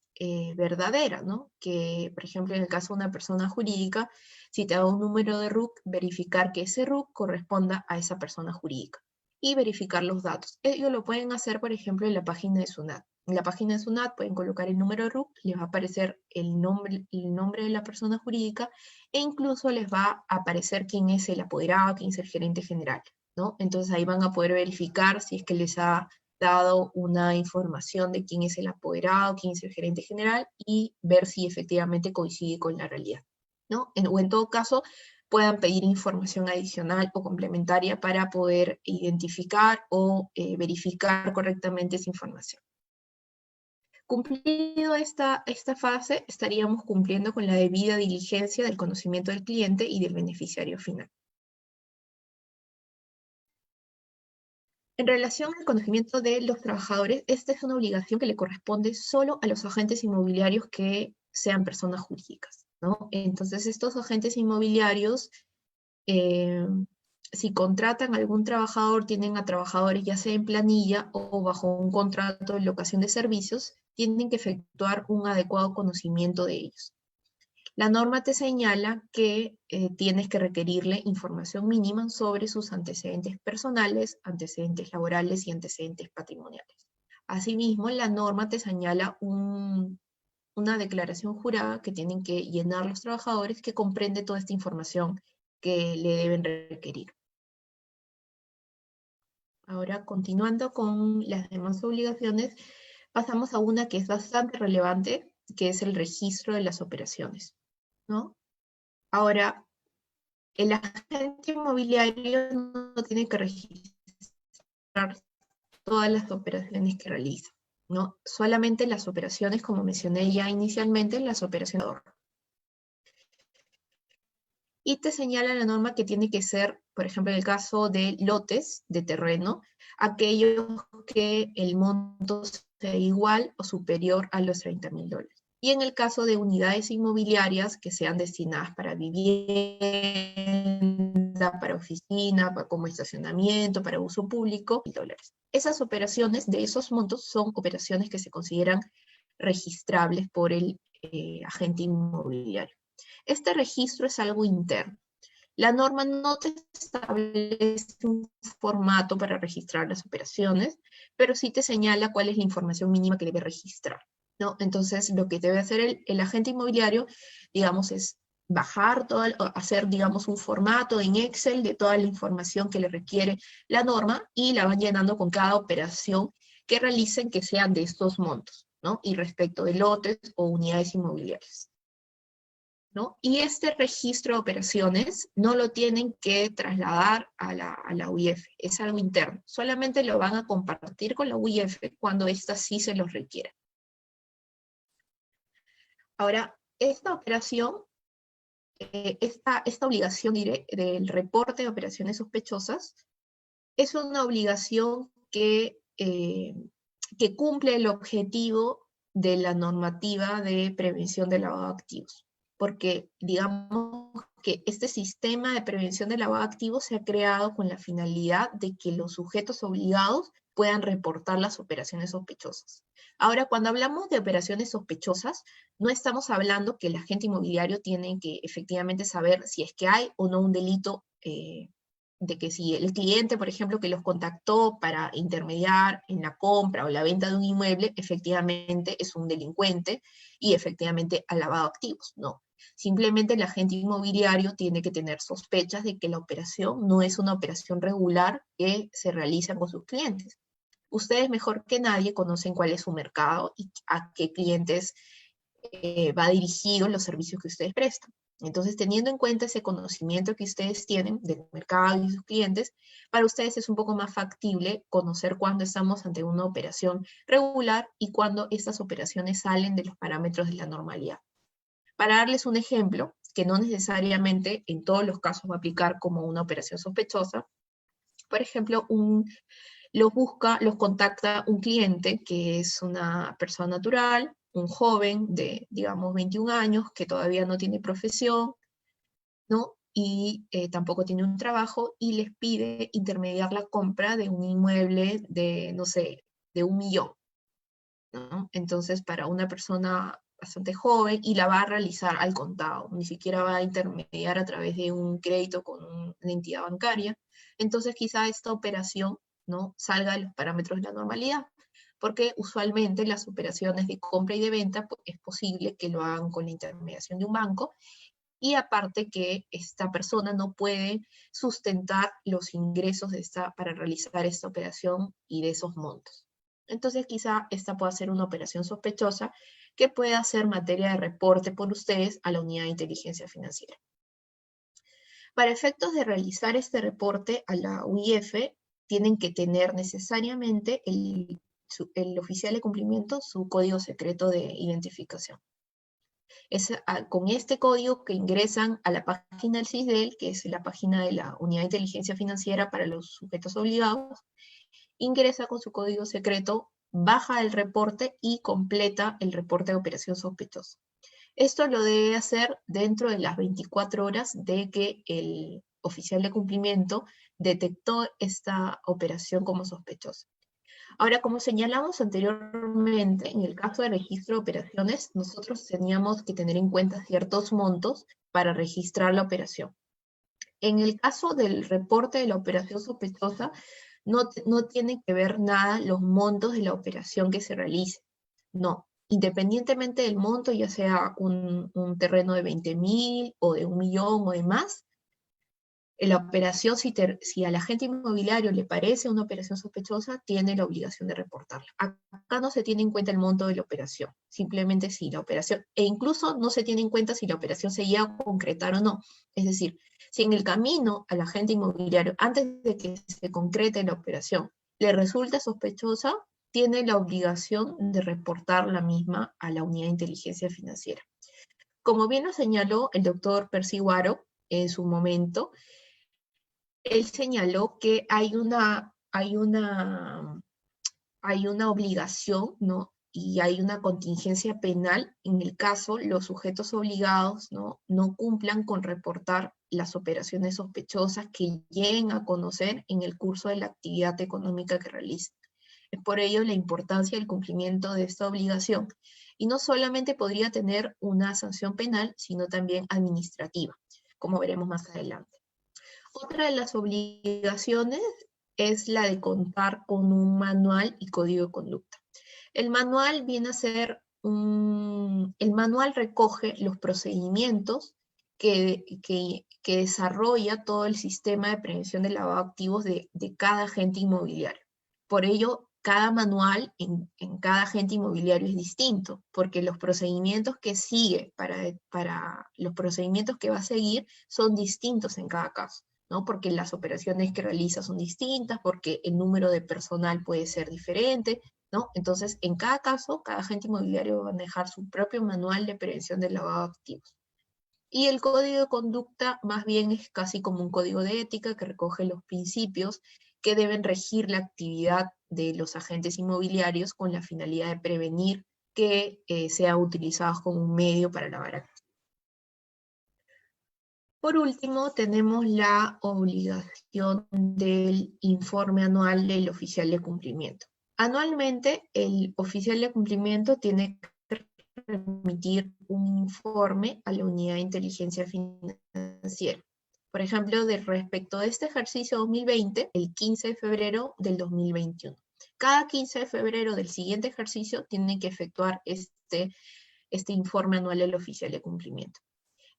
Speaker 6: verdadera, ¿no? Que, por ejemplo, en el caso de una persona jurídica, si te da un número de RUC, verificar que ese RUC corresponda a esa persona jurídica y verificar los datos. Ellos lo pueden hacer, por ejemplo, en la página de SUNAT. En la página de SUNAT pueden colocar el número de RUC, les va a aparecer el nombre de la persona jurídica e incluso les va a aparecer quién es el apoderado, quién es el gerente general, ¿no? Entonces ahí van a poder verificar si es que les ha dado una información de quién es el apoderado, quién es el gerente general y ver si efectivamente coincide con la realidad, ¿no? O en todo caso, puedan pedir información adicional o complementaria para poder identificar o verificar correctamente esa información. Cumplido esta fase, estaríamos cumpliendo con la debida diligencia del conocimiento del cliente y del beneficiario final. En relación al conocimiento de los trabajadores, esta es una obligación que le corresponde solo a los agentes inmobiliarios que sean personas jurídicas, ¿no? Entonces, estos agentes inmobiliarios, si contratan a algún trabajador, tienen a trabajadores ya sea en planilla o bajo un contrato de locación de servicios, tienen que efectuar un adecuado conocimiento de ellos. La norma te señala que tienes que requerirle información mínima sobre sus antecedentes personales, antecedentes laborales y antecedentes patrimoniales. Asimismo, la norma te señala una declaración jurada que tienen que llenar los trabajadores que comprende toda esta información que le deben requerir. Ahora, continuando con las demás obligaciones, pasamos a una que es bastante relevante, que es el registro de las operaciones, ¿no? Ahora, el agente inmobiliario no tiene que registrar todas las operaciones que realiza, ¿no? Solamente las operaciones, como mencioné ya inicialmente, las operaciones de ahorro. Y te señala la norma que tiene que ser, por ejemplo, en el caso de lotes de terreno, aquellos que el monto sea igual o superior a los $30.000. Y en el caso de unidades inmobiliarias que sean destinadas para vivienda, para oficina, como estacionamiento, para uso público, $1.000. Esas operaciones de esos montos son operaciones que se consideran registrables por el agente inmobiliario. Este registro es algo interno. La norma no te establece un formato para registrar las operaciones, pero sí te señala cuál es la información mínima que debe registrar, ¿no? Entonces, lo que debe hacer el agente inmobiliario, digamos, es bajar hacer, digamos, un formato en Excel de toda la información que le requiere la norma y la van llenando con cada operación que realicen que sean de estos montos, ¿no? Y respecto de lotes o unidades inmobiliarias, ¿no? Y este registro de operaciones no lo tienen que trasladar a la UIF, es algo interno. Solamente lo van a compartir con la UIF cuando ésta sí se los requiera. Ahora, esta operación, esta obligación del reporte de operaciones sospechosas es una obligación que cumple el objetivo de la normativa de prevención del lavado de activos. Porque digamos que este sistema de prevención del lavado de activos se ha creado con la finalidad de que los sujetos obligados puedan reportar las operaciones sospechosas. Ahora, cuando hablamos de operaciones sospechosas, no estamos hablando que el agente inmobiliario tiene que efectivamente saber si es que hay o no un delito, de que si el cliente, por ejemplo, que los contactó para intermediar en la compra o la venta de un inmueble, efectivamente es un delincuente y efectivamente ha lavado activos. No. Simplemente el agente inmobiliario tiene que tener sospechas de que la operación no es una operación regular que se realiza con sus clientes. Ustedes mejor que nadie conocen cuál es su mercado y a qué clientes va dirigido los servicios que ustedes prestan. Entonces, teniendo en cuenta ese conocimiento que ustedes tienen del mercado y sus clientes, para ustedes es un poco más factible conocer cuándo estamos ante una operación regular y cuándo estas operaciones salen de los parámetros de la normalidad. Para darles un ejemplo, que no necesariamente en todos los casos va a aplicar como una operación sospechosa, por ejemplo, los contacta un cliente que es una persona natural, un joven de, digamos, 21 años, que todavía no tiene profesión, ¿no? Y tampoco tiene un trabajo, y les pide intermediar la compra de un inmueble de, no sé, de 1 millón, ¿no? Entonces, para una persona bastante joven, y la va a realizar al contado, ni siquiera va a intermediar a través de un crédito con una entidad bancaria. Entonces, quizá esta operación, ¿no?, salga de los parámetros de la normalidad, porque usualmente las operaciones de compra y de venta es posible que lo hagan con la intermediación de un banco, y aparte que esta persona no puede sustentar los ingresos para realizar esta operación y de esos montos. Entonces quizá esta pueda ser una operación sospechosa que pueda ser materia de reporte por ustedes a la unidad de inteligencia financiera. Para efectos de realizar este reporte a la UIF, tienen que tener necesariamente el oficial de cumplimiento su código secreto de identificación. Es con este código que ingresan a la página del CISDEL, que es la página de la Unidad de Inteligencia Financiera para los sujetos obligados, ingresa con su código secreto, baja el reporte y completa el reporte de operación sospechosa. Esto lo debe hacer dentro de las 24 horas de que el oficial de cumplimiento detectó esta operación como sospechosa. Ahora, como señalamos anteriormente, en el caso de registro de operaciones, nosotros teníamos que tener en cuenta ciertos montos para registrar la operación. En el caso del reporte de la operación sospechosa, no tiene que ver nada los montos de la operación que se realice. No, independientemente del monto, ya sea un terreno de 20.000 o de 1 millón o de más, la operación, si al agente inmobiliario le parece una operación sospechosa, tiene la obligación de reportarla. Acá no se tiene en cuenta el monto de la operación, simplemente si la operación, e incluso no se tiene en cuenta si la operación se llega a concretar o no. Es decir, si en el camino al agente inmobiliario, antes de que se concrete la operación, le resulta sospechosa, tiene la obligación de reportar la misma a la unidad de inteligencia financiera. Como bien lo señaló el doctor Percy Guaro en su momento, él señaló que hay una obligación, ¿no?, y hay una contingencia penal en el caso los sujetos obligados no cumplan con reportar las operaciones sospechosas que lleguen a conocer en el curso de la actividad económica que realicen. Es por ello la importancia del cumplimiento de esta obligación. Y no solamente podría tener una sanción penal, sino también administrativa, como veremos más adelante. Otra de las obligaciones es la de contar con un manual y código de conducta. El manual viene a ser el manual recoge los procedimientos que desarrolla todo el sistema de prevención de lavado de activos de cada agente inmobiliario. Por ello, cada manual en cada agente inmobiliario es distinto, porque los procedimientos que sigue para los procedimientos que va a seguir son distintos en cada caso, ¿no? Porque las operaciones que realiza son distintas, porque el número de personal puede ser diferente, ¿no? Entonces, en cada caso, cada agente inmobiliario va a manejar su propio manual de prevención del lavado de activos. Y el código de conducta más bien es casi como un código de ética que recoge los principios que deben regir la actividad de los agentes inmobiliarios con la finalidad de prevenir que sean utilizados como un medio para lavar activos. Por último, tenemos la obligación del informe anual del oficial de cumplimiento. Anualmente, el oficial de cumplimiento tiene que remitir un informe a la unidad de inteligencia financiera. Por ejemplo, respecto de este ejercicio 2020, el 15 de febrero del 2021. Cada 15 de febrero del siguiente ejercicio tiene que efectuar este informe anual del oficial de cumplimiento.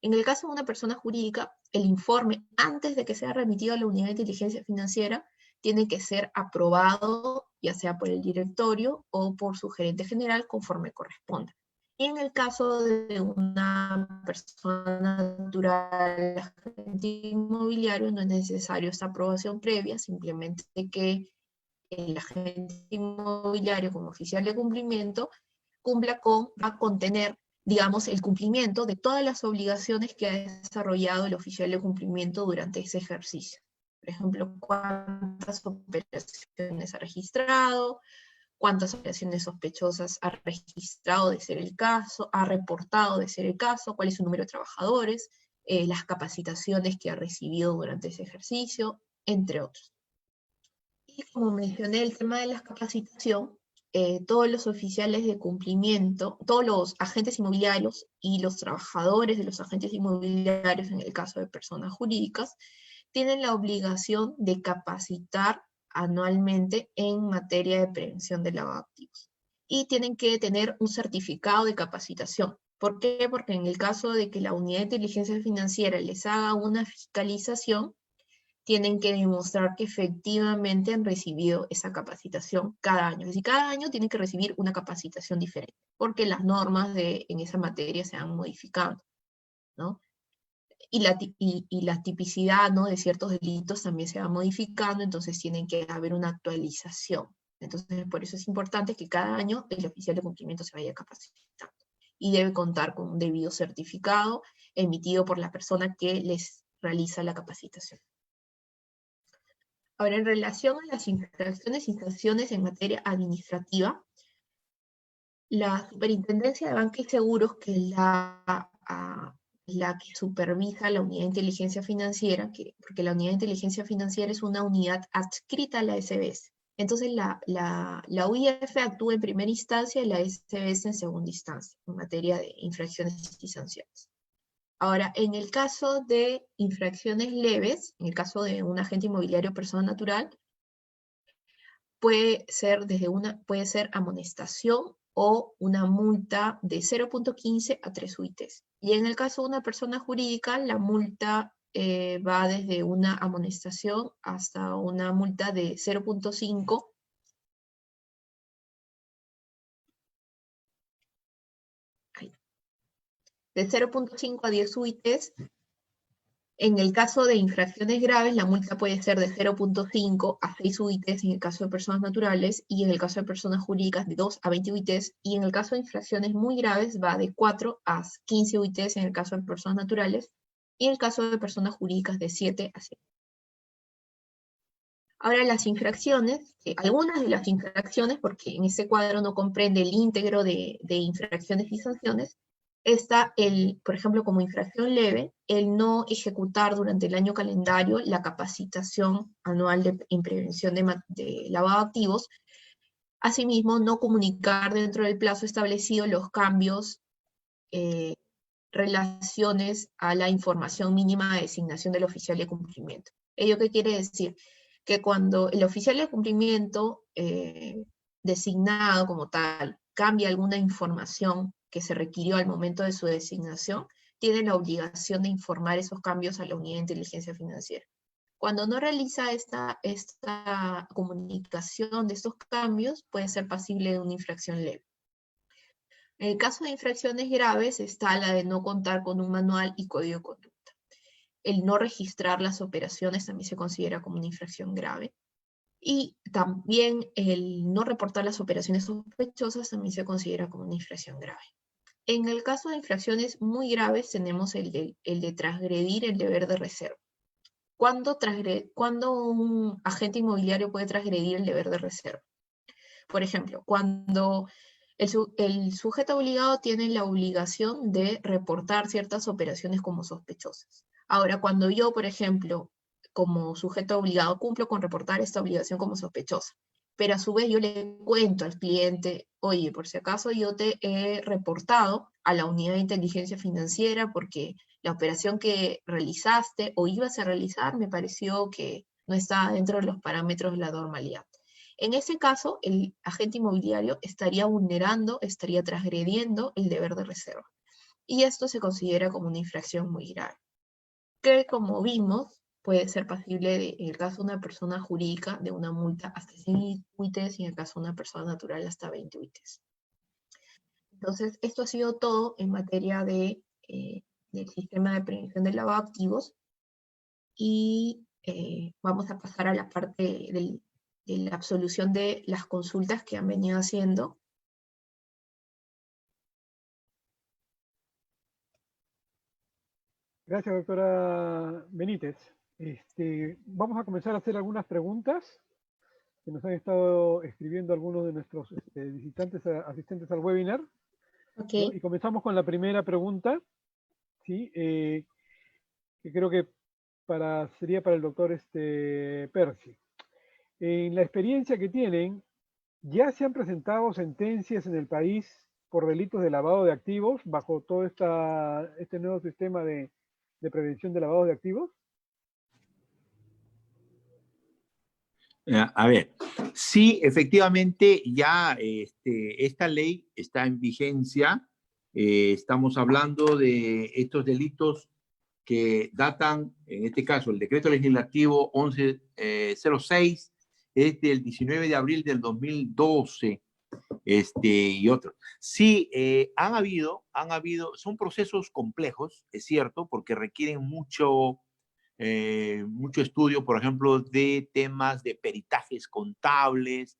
Speaker 6: En el caso de una persona jurídica, el informe, antes de que sea remitido a la unidad de inteligencia financiera, tiene que ser aprobado, ya sea por el directorio o por su gerente general, conforme corresponda. Y en el caso de una persona natural, agente inmobiliario, no es necesario esta aprobación previa, simplemente que el agente inmobiliario como oficial de cumplimiento va a contener, digamos, el cumplimiento de todas las obligaciones que ha desarrollado el oficial de cumplimiento durante ese ejercicio. Por ejemplo, cuántas operaciones ha registrado, cuántas operaciones sospechosas ha registrado de ser el caso, ha reportado de ser el caso, cuál es su número de trabajadores, las capacitaciones que ha recibido durante ese ejercicio, entre otros. Y como mencioné el tema de la capacitación, todos los oficiales de cumplimiento, todos los agentes inmobiliarios y los trabajadores de los agentes inmobiliarios, en el caso de personas jurídicas, tienen la obligación de capacitar anualmente en materia de prevención de lavado de activos. Y tienen que tener un certificado de capacitación. ¿Por qué? Porque en el caso de que la unidad de inteligencia financiera les haga una fiscalización, tienen que demostrar que efectivamente han recibido esa capacitación cada año. Es decir, cada año tienen que recibir una capacitación diferente, porque las normas en esa materia se van modificando, ¿no? Y la tipicidad, ¿no?, de ciertos delitos también se va modificando, entonces tienen que haber una actualización. Entonces, por eso es importante que cada año el oficial de cumplimiento se vaya capacitando. Y debe contar con un debido certificado emitido por la persona que les realiza la capacitación. Ahora, en relación a las infracciones y sanciones en materia administrativa, la Superintendencia de Banca y Seguros, que es la que supervisa la unidad de inteligencia financiera, porque la unidad de inteligencia financiera es una unidad adscrita a la SBS. Entonces, la UIF actúa en primera instancia y la SBS en segunda instancia, en materia de infracciones y sanciones. Ahora, en el caso de infracciones leves, en el caso de un agente inmobiliario o persona natural, puede ser amonestación o una multa de 0.15 a 3 UITs. Y en el caso de una persona jurídica, la multa va desde una amonestación hasta una multa de 0.5 a 10 UITs. En el caso de infracciones graves, la multa puede ser de 0.5 a 6 UITs en el caso de personas naturales, y en el caso de personas jurídicas de 2 a 20 UITs, y en el caso de infracciones muy graves va de 4 a 15 UITs en el caso de personas naturales, y en el caso de personas jurídicas de 7 a 6. Ahora, las infracciones, algunas de las infracciones, porque en ese cuadro no comprende el íntegro de infracciones y sanciones, está por ejemplo, como infracción leve, el no ejecutar durante el año calendario la capacitación anual en prevención de lavado de activos. Asimismo, no comunicar dentro del plazo establecido los cambios, relaciones a la información mínima de designación del oficial de cumplimiento. ¿Ello qué quiere decir? Que cuando el oficial de cumplimiento designado como tal cambia alguna información que se requirió al momento de su designación, tiene la obligación de informar esos cambios a la unidad de inteligencia financiera. Cuando no realiza esta comunicación de estos cambios, puede ser pasible de una infracción leve. En el caso de infracciones graves está la de no contar con un manual y código de conducta. El no registrar las operaciones también se considera como una infracción grave. Y también el no reportar las operaciones sospechosas también se considera como una infracción grave. En el caso de infracciones muy graves tenemos el de transgredir el deber de reserva. ¿Cuándo un agente inmobiliario puede transgredir el deber de reserva? Por ejemplo, cuando el sujeto obligado tiene la obligación de reportar ciertas operaciones como sospechosas. Ahora, cuando yo, por ejemplo, como sujeto obligado, cumplo con reportar esta obligación como sospechosa, pero a su vez yo le cuento al cliente, oye, por si acaso yo te he reportado a la unidad de inteligencia financiera porque la operación que realizaste o ibas a realizar me pareció que no estaba dentro de los parámetros de la normalidad. En ese caso, el agente inmobiliario estaría vulnerando, estaría transgrediendo el deber de reserva. Y esto se considera como una infracción muy grave, que como vimos, puede ser pasible, en el caso de una persona jurídica, de una multa hasta 100 UITs y en el caso de una persona natural hasta 20 UITs. Entonces, esto ha sido todo en materia del sistema de prevención del lavado de activos y vamos a pasar a la parte de la absolución de las consultas que han venido haciendo.
Speaker 3: Gracias, doctora Benítez. Vamos a comenzar a hacer algunas preguntas que nos han estado escribiendo algunos de nuestros visitantes, asistentes al webinar.
Speaker 6: Ok.
Speaker 3: ¿No? Y comenzamos con la primera pregunta, ¿sí? Que creo que sería para el doctor Percy. En la experiencia que tienen, ¿ya se han presentado sentencias en el país por delitos de lavado de activos bajo todo este nuevo sistema de prevención de lavado de activos?
Speaker 4: A ver, sí, efectivamente, ya esta ley está en vigencia. Estamos hablando de estos delitos que datan, en este caso, el decreto legislativo 1106 es del 19 de abril del 2012, y otros. Sí, han habido, son procesos complejos, es cierto, porque requieren mucho estudio, por ejemplo, de temas de peritajes contables,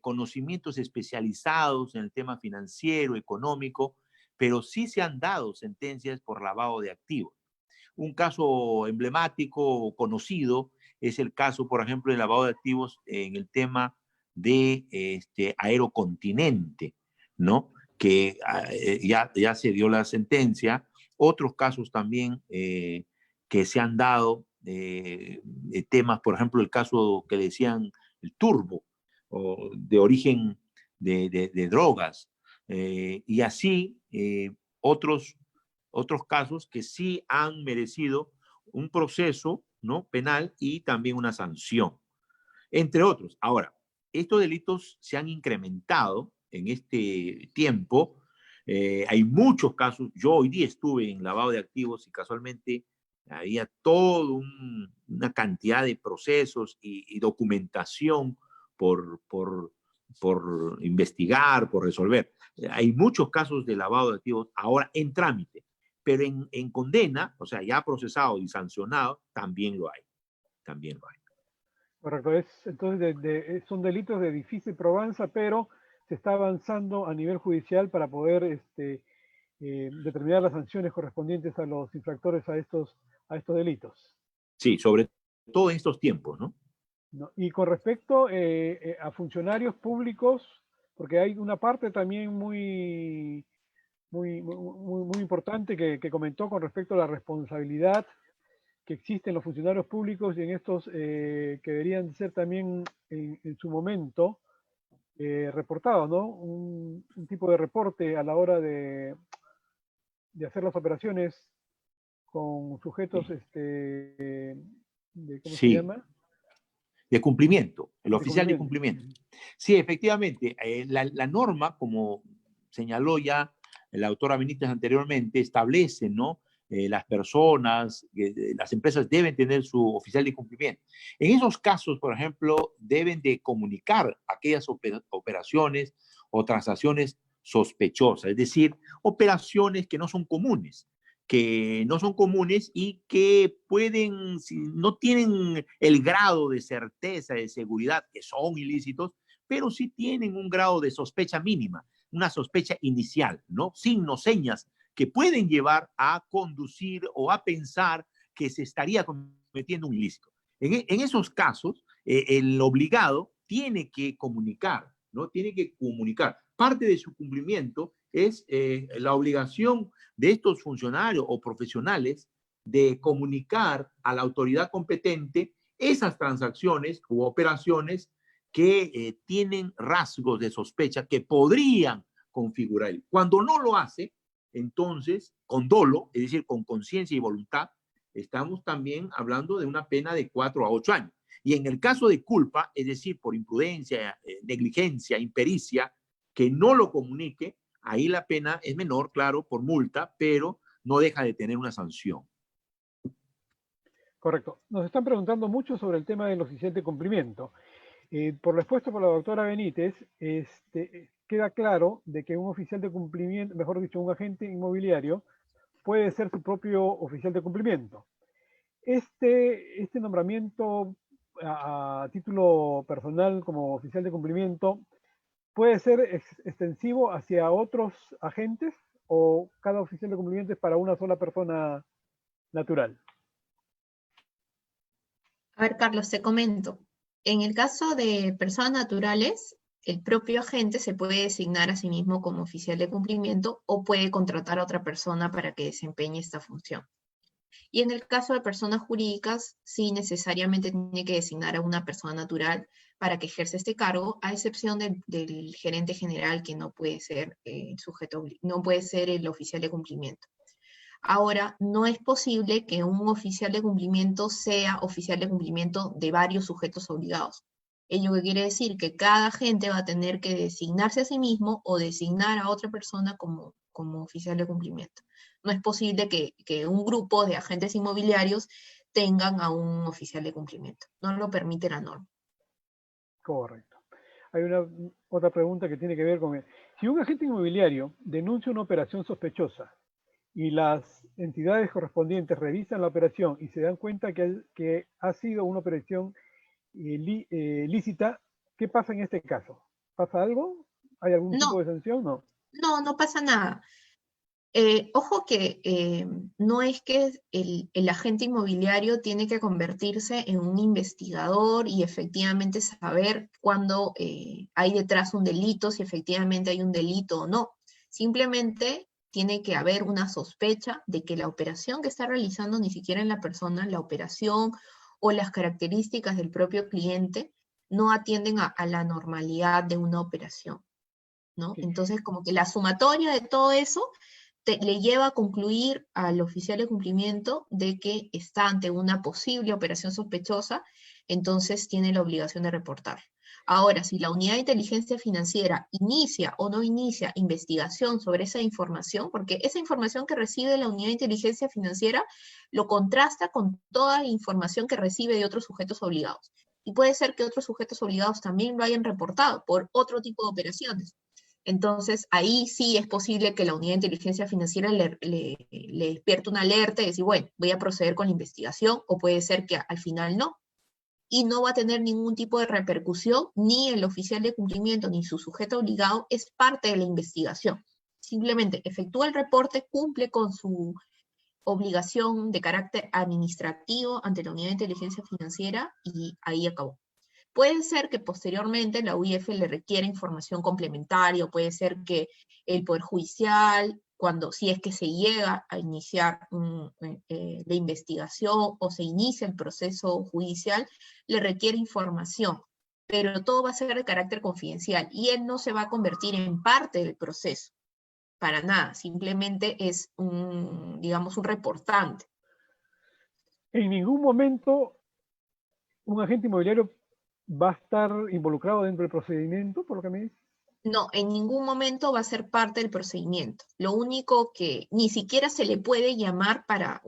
Speaker 4: conocimientos especializados en el tema financiero, económico, pero sí se han dado sentencias por lavado de activos. Un caso emblemático, conocido, es el caso, por ejemplo, de lavado de activos en el tema de Aerocontinente, ¿no? Que ya se dio la sentencia. Otros casos también que se han dado, temas, por ejemplo, el caso que decían el turbo, o de origen de drogas, y así otros casos que sí han merecido un proceso, ¿no?, penal y también una sanción, entre otros. Ahora, estos delitos se han incrementado en este tiempo. Hay muchos casos. Yo hoy día estuve en lavado de activos y casualmente había toda una cantidad de procesos y documentación por investigar, por resolver. Hay muchos casos de lavado de activos ahora en trámite, pero en condena, o sea, ya procesado y sancionado, también lo hay. También lo hay.
Speaker 3: Correcto, entonces son delitos de difícil probanza, pero se está avanzando a nivel judicial para poder determinar las sanciones correspondientes a los infractores a estos delitos.
Speaker 4: Sí, sobre todo en estos tiempos, ¿no?
Speaker 3: ¿No? Y con respecto a funcionarios públicos, porque hay una parte también muy importante que comentó con respecto a la responsabilidad que existe en los funcionarios públicos y en estos que deberían ser también en su momento reportados, ¿no? Un tipo de reporte a la hora de hacer las operaciones con sujetos ¿cómo se llama?
Speaker 4: De cumplimiento, el oficial de
Speaker 3: cumplimiento.
Speaker 4: cumplimiento. Sí, efectivamente, la norma, como señaló ya la autora Benítez anteriormente, establece, ¿no?, las personas, las empresas deben tener su oficial de cumplimiento. En esos casos, por ejemplo, deben de comunicar aquellas operaciones o transacciones sospechosas, es decir, operaciones que no son comunes y que pueden, si no tienen el grado de certeza, de seguridad, que son ilícitos, pero sí tienen un grado de sospecha mínima, una sospecha inicial, ¿no? Signos, señas que pueden llevar a conducir o a pensar que se estaría cometiendo un ilícito. En esos casos, el obligado tiene que comunicar, ¿no? Tiene que comunicar. Parte de su cumplimiento es la obligación de estos funcionarios o profesionales de comunicar a la autoridad competente esas transacciones u operaciones que tienen rasgos de sospecha que podrían configurar. Cuando no lo hace, entonces, con dolo, es decir, con conciencia y voluntad, estamos también hablando de una pena de 4 a 8 años. Y en el caso de culpa, es decir, por imprudencia, negligencia, impericia, que no lo comunique, ahí la pena es menor, claro, por multa, pero no deja de tener una sanción.
Speaker 3: Correcto. Nos están preguntando mucho sobre el tema del oficial de cumplimiento. Por lo expuesto por la doctora Benítez, queda claro de que un oficial de cumplimiento, mejor dicho, un agente inmobiliario, puede ser su propio oficial de cumplimiento. Este nombramiento a título personal como oficial de cumplimiento puede ser extensivo hacia otros agentes o cada oficial de cumplimiento es para una sola persona natural.
Speaker 6: A ver, Carlos, te comento. En el caso de personas naturales, el propio agente se puede designar a sí mismo como oficial de cumplimiento o puede contratar a otra persona para que desempeñe esta función. Y en el caso de personas jurídicas, sí necesariamente tiene que designar a una persona natural para que ejerza este cargo, a excepción del gerente general, que no puede ser no puede ser el oficial de cumplimiento. Ahora, no es posible que un oficial de cumplimiento sea oficial de cumplimiento de varios sujetos obligados. Ello que quiere decir que cada agente va a tener que designarse a sí mismo o designar a otra persona como oficial de cumplimiento. No es posible que un grupo de agentes inmobiliarios tengan a un oficial de cumplimiento. No lo permite la norma.
Speaker 3: Correcto. Hay otra pregunta que tiene que ver con si un agente inmobiliario denuncia una operación sospechosa y las entidades correspondientes revisan la operación y se dan cuenta que ha sido una operación lícita, ¿qué pasa en este caso? ¿Pasa algo? ¿Hay algún tipo de sanción? No.
Speaker 6: No pasa nada. Ojo que no es que el agente inmobiliario tiene que convertirse en un investigador y efectivamente saber cuándo hay detrás un delito, si efectivamente hay un delito o no. Simplemente tiene que haber una sospecha de que la operación que está realizando ni siquiera en la persona, la operación o las características del propio cliente no atienden a la normalidad de una operación, ¿no?
Speaker 3: Sí.
Speaker 6: Entonces, como que la sumatoria de todo eso le lleva a concluir al oficial de cumplimiento de que está ante una posible operación sospechosa, entonces tiene la obligación de reportar. Ahora, si la unidad de inteligencia financiera inicia o no inicia investigación sobre esa información, porque esa información que recibe la unidad de inteligencia financiera lo contrasta con toda la información que recibe de otros sujetos obligados. Y puede ser que otros sujetos obligados también lo hayan reportado por otro tipo de operaciones. Entonces, ahí sí es posible que la unidad de inteligencia financiera le despierte una alerta y decir, bueno, voy a proceder con la investigación, o puede ser que al final no. Y no va a tener ningún tipo de repercusión, ni el oficial de cumplimiento, ni su sujeto obligado es parte de la investigación. Simplemente efectúa el reporte, cumple con su obligación de carácter administrativo ante la unidad de inteligencia financiera y ahí acabó. Puede ser que posteriormente la UIF le requiera información complementaria, o puede ser que el Poder Judicial, si es que se llega a iniciar la investigación o se inicia el proceso judicial, le requiere información, pero todo va a ser de carácter confidencial y él no se va a convertir en parte del proceso, para nada, simplemente es digamos, un reportante.
Speaker 3: En ningún momento un agente inmobiliario va a estar involucrado dentro del procedimiento, por lo que me dice.
Speaker 6: No, en ningún momento va a ser parte del procedimiento. Lo único que ni siquiera se le puede llamar para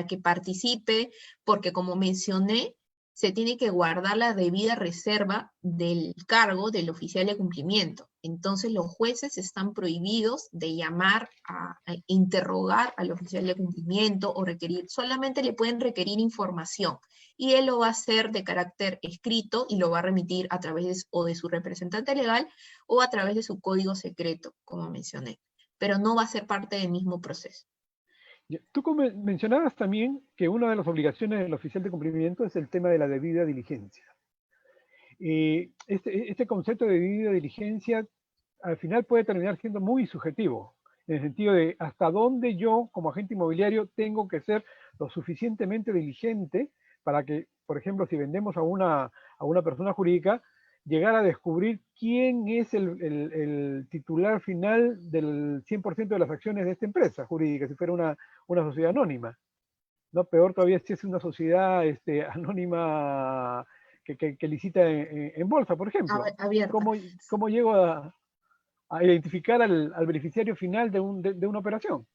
Speaker 6: que participe, porque como mencioné, se tiene que guardar la debida reserva del cargo del oficial de cumplimiento. Entonces los jueces están prohibidos de llamar a interrogar al oficial de cumplimiento o requerir, solamente le pueden requerir información. Y él lo va a hacer de carácter escrito y lo va a remitir a través o de su representante legal o a través de su código secreto, como mencioné, pero no va a ser parte del mismo proceso.
Speaker 3: Tú mencionabas también que una de las obligaciones del oficial de cumplimiento es el tema de la debida diligencia. Este concepto de debida diligencia al final puede terminar siendo muy subjetivo. en el sentido de hasta dónde yo, como agente inmobiliario, tengo que ser lo suficientemente diligente para que, por ejemplo, si vendemos a una persona jurídica, llegar a descubrir quién es el titular final del 100% de las acciones de esta empresa jurídica, si fuera una sociedad anónima. ¿No? Peor todavía si es una sociedad anónima que licita en bolsa, por ejemplo.
Speaker 6: Abierta.
Speaker 3: ¿Cómo llego a identificar al beneficiario final de una operación?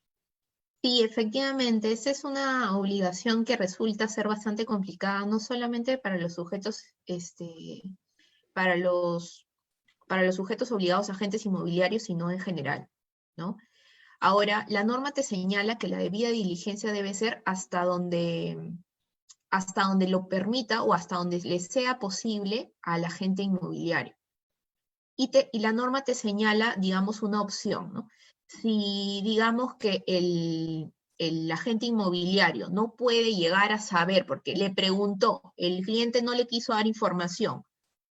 Speaker 6: Sí, efectivamente, esa es una obligación que resulta ser bastante complicada, no solamente para los sujetos, para los sujetos obligados a agentes inmobiliarios, sino en general, ¿no? Ahora, la norma te señala que la debida diligencia debe ser hasta donde lo permita o hasta donde le sea posible al agente inmobiliario. Y la norma te señala, digamos, una opción, ¿no? Si digamos que el agente inmobiliario no puede llegar a saber, porque le preguntó, el cliente no le quiso dar información,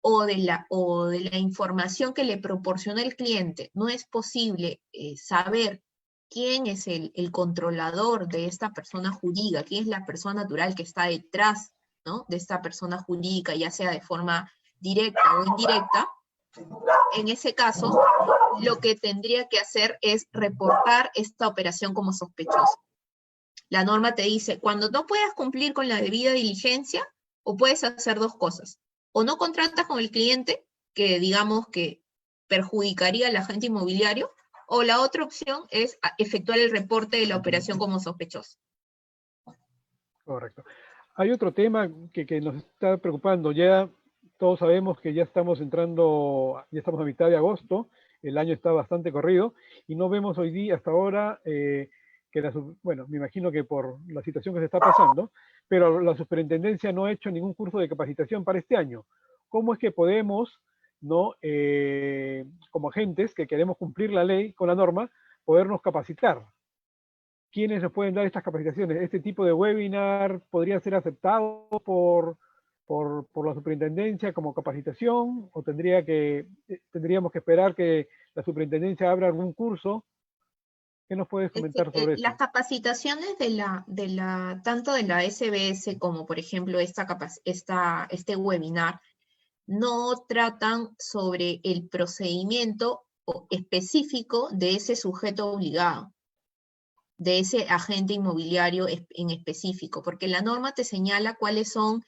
Speaker 6: o de la información que le proporciona el cliente, no es posible saber quién es el controlador de esta persona jurídica, quién es la persona natural que está detrás, ¿no?, de esta persona jurídica, ya sea de forma directa o indirecta. En ese caso, lo que tendría que hacer es reportar esta operación como sospechosa. La norma te dice, cuando no puedas cumplir con la debida diligencia, o puedes hacer dos cosas. O no contratas con el cliente, que digamos que perjudicaría al agente inmobiliario, o la otra opción es efectuar el reporte de la operación como sospechosa.
Speaker 3: Correcto. Hay otro tema que nos está preocupando. Ya todos sabemos que ya estamos a mitad de agosto, el año está bastante corrido, y no vemos hoy día, hasta ahora, bueno, me imagino que por la situación que se está pasando, pero la superintendencia no ha hecho ningún curso de capacitación para este año. ¿Cómo es que podemos, ¿no?, como agentes que queremos cumplir la ley con la norma, podernos capacitar? ¿Quiénes nos pueden dar estas capacitaciones? ¿Este tipo de webinar podría ser aceptado por la superintendencia como capacitación? ¿O tendríamos que esperar que la superintendencia abra algún curso? ¿Qué nos puedes comentar sobre eso?
Speaker 6: Las capacitaciones tanto de la SBS como, por ejemplo, este webinar, no tratan sobre el procedimiento específico de ese sujeto obligado, de ese agente inmobiliario en específico, porque la norma te señala cuáles son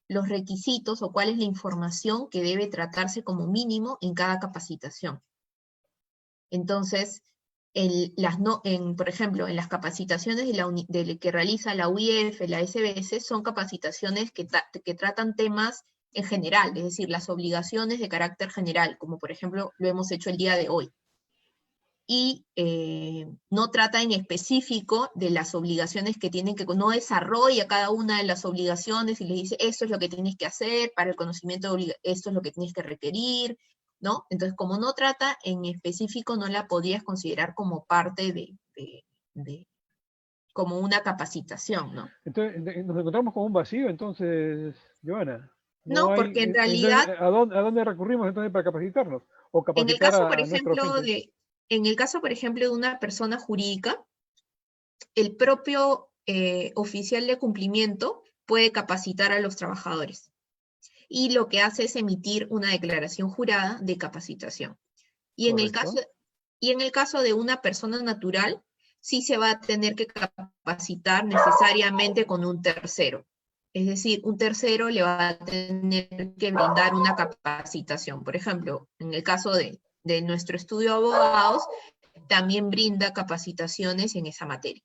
Speaker 6: los requisitos o cuál es la información que debe tratarse como mínimo en cada capacitación. Entonces, por ejemplo, en las capacitaciones que realiza la UIF, la SBS, son capacitaciones que tratan temas en general, es decir, las obligaciones de carácter general, como por ejemplo lo hemos hecho el día de hoy. Y no trata en específico de las obligaciones que no desarrolla cada una de las obligaciones y le dice, esto es lo que tienes que hacer para el conocimiento esto es lo que tienes que requerir, ¿no? Entonces, como no trata en específico, no la podías considerar como parte como una capacitación, ¿no?
Speaker 3: Entonces, nos encontramos con un vacío, entonces, Joana.
Speaker 6: No, porque en realidad...
Speaker 3: ¿A dónde recurrimos entonces para capacitarnos? O capacitar
Speaker 6: en el caso, por ejemplo, de una persona jurídica, el propio oficial de cumplimiento puede capacitar a los trabajadores. Y lo que hace es emitir una declaración jurada de capacitación. Y en el caso de una persona natural, sí se va a tener que capacitar necesariamente con un tercero. Es decir, un tercero le va a tener que brindar una capacitación. Por ejemplo, en el caso de nuestro estudio de abogados, también brinda capacitaciones en esa materia.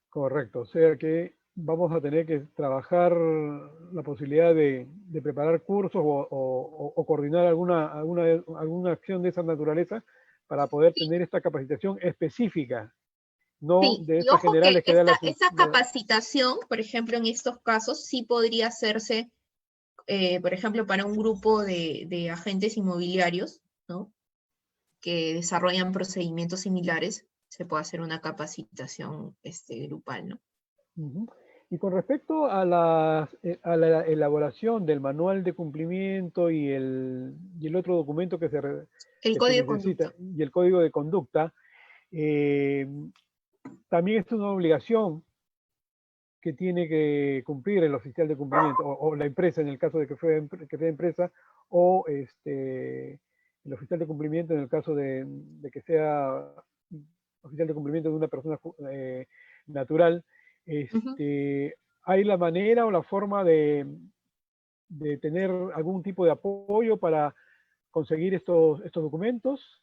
Speaker 3: Correcto, o sea que vamos a tener que trabajar la posibilidad de preparar cursos o coordinar alguna acción de esa naturaleza para poder tener esta capacitación específica, no de estas generales que da la...
Speaker 6: Esa capacitación, por ejemplo, en estos casos, sí podría hacerse, por ejemplo, para un grupo de agentes inmobiliarios, ¿no?, que desarrollan procedimientos similares, se puede hacer una capacitación grupal, ¿no?
Speaker 3: Y con respecto a a la elaboración del manual de cumplimiento y el otro documento
Speaker 6: El
Speaker 3: que se
Speaker 6: código de
Speaker 3: necesita,
Speaker 6: conducta.
Speaker 3: y el código de conducta, eh, también es una obligación que tiene que cumplir el oficial de cumplimiento, o la empresa en el caso de que sea empresa, o el oficial de cumplimiento en el caso de que sea oficial de cumplimiento de una persona natural.
Speaker 6: Ujú.
Speaker 3: ¿Hay la manera o la forma de tener algún tipo de apoyo para conseguir estos documentos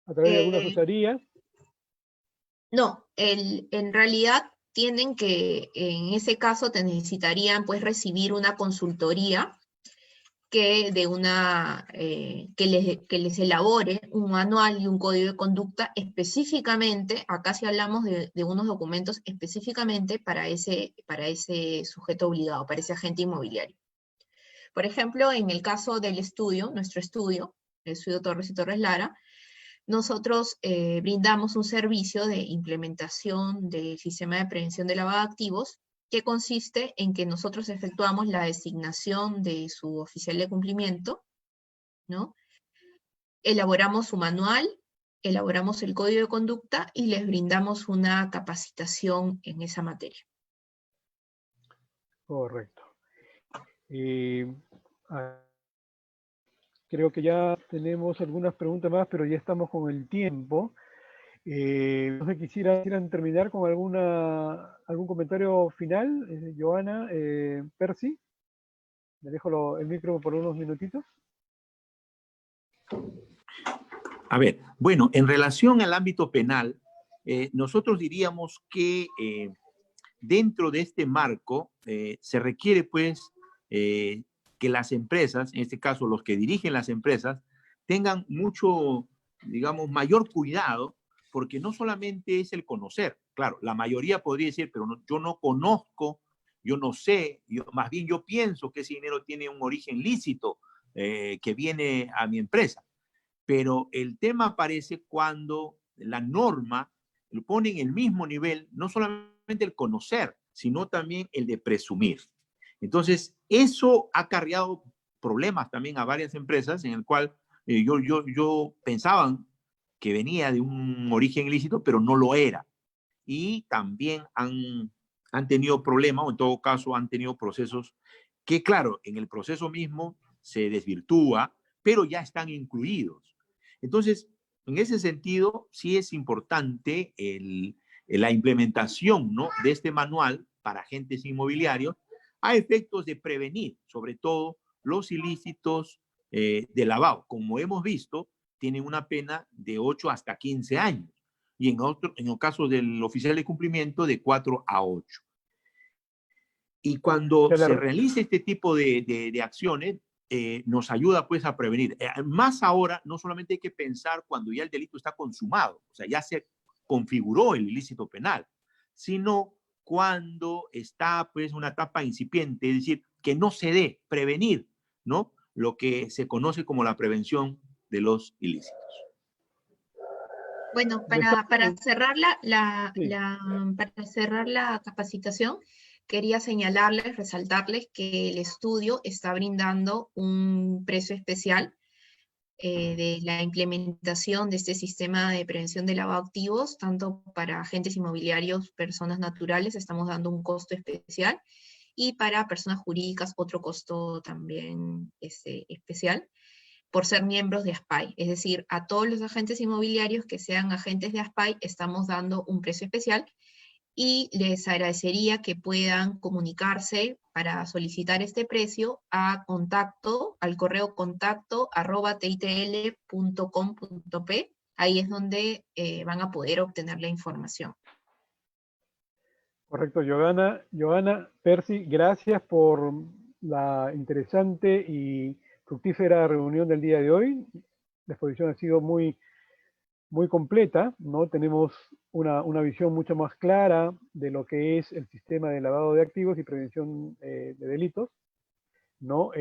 Speaker 3: a través de alguna
Speaker 6: Eh,
Speaker 3: asesoría?
Speaker 6: no, en realidad tienen que, en ese caso, te necesitarían pues recibir una consultoría que les elabore un manual y un código de conducta específicamente, acá sí hablamos de unos documentos específicamente para ese sujeto obligado, para ese agente inmobiliario. Por ejemplo, en el caso del estudio, nuestro estudio, el estudio Torres y Torres Lara, nosotros brindamos un servicio de implementación del sistema de prevención de lavado de activos que consiste en que nosotros efectuamos la designación de su oficial de cumplimiento, ¿no? Elaboramos su manual, elaboramos el código de conducta y les brindamos una capacitación en esa materia.
Speaker 3: Correcto. Ah, creo que ya tenemos algunas preguntas más, pero ya estamos con el tiempo. No sé, quisieran terminar con algún comentario final, Joana, Percy. Le dejo el micro por unos minutitos.
Speaker 4: A ver, bueno, en relación al ámbito penal, nosotros diríamos que dentro de este marco se requiere, pues, que las empresas, en este caso los que dirigen las empresas, tengan mucho, digamos, mayor cuidado, porque no solamente es el conocer. Claro, la mayoría podría decir, pero yo no conozco, yo no sé, más bien yo pienso que ese dinero tiene un origen lícito que viene a mi empresa. Pero el tema aparece cuando la norma lo pone en el mismo nivel, no solamente el conocer, sino también el de presumir. Entonces, eso ha acarreado problemas también a varias empresas en el cual yo pensaban que venía de un origen ilícito, pero no lo era. Y también han tenido problemas, o en todo caso han tenido procesos que, claro, en el proceso mismo se desvirtúa, pero ya están incluidos. Entonces, en ese sentido, sí es importante la implementación, ¿no?, de este manual para agentes inmobiliarios a efectos de prevenir, sobre todo, los ilícitos de lavado. Como hemos visto, tienen una pena de 8 hasta 15 años y en el caso del oficial de cumplimiento de 4 a 8. Y cuando se realiza este tipo de acciones, nos ayuda pues a prevenir. Más ahora, no solamente hay que pensar cuando ya el delito está consumado, o sea, ya se configuró el ilícito penal, sino cuando está pues una etapa incipiente, es decir, que no se dé, prevenir, ¿no?, lo que se conoce como la prevención de los ilícitos.
Speaker 6: Bueno, para cerrar para cerrar la capacitación, quería señalarles, resaltarles que el estudio está brindando un precio especial de la implementación de este sistema de prevención de lavado de activos, tanto para agentes inmobiliarios, personas naturales, estamos dando un costo especial, y para personas jurídicas otro costo también especial, por ser miembros de ASPAI. Es decir, a todos los agentes inmobiliarios que sean agentes de ASPAI estamos dando un precio especial y les agradecería que puedan comunicarse para solicitar este precio al correo contacto@titl.com.p. Ahí es donde van a poder obtener la información.
Speaker 3: Correcto, Joana, Percy, gracias por la interesante y fructífera reunión del día de hoy. La exposición ha sido muy completa, ¿no? Tenemos una visión mucho más clara de lo que es el sistema de lavado de activos y prevención de delitos, ¿no?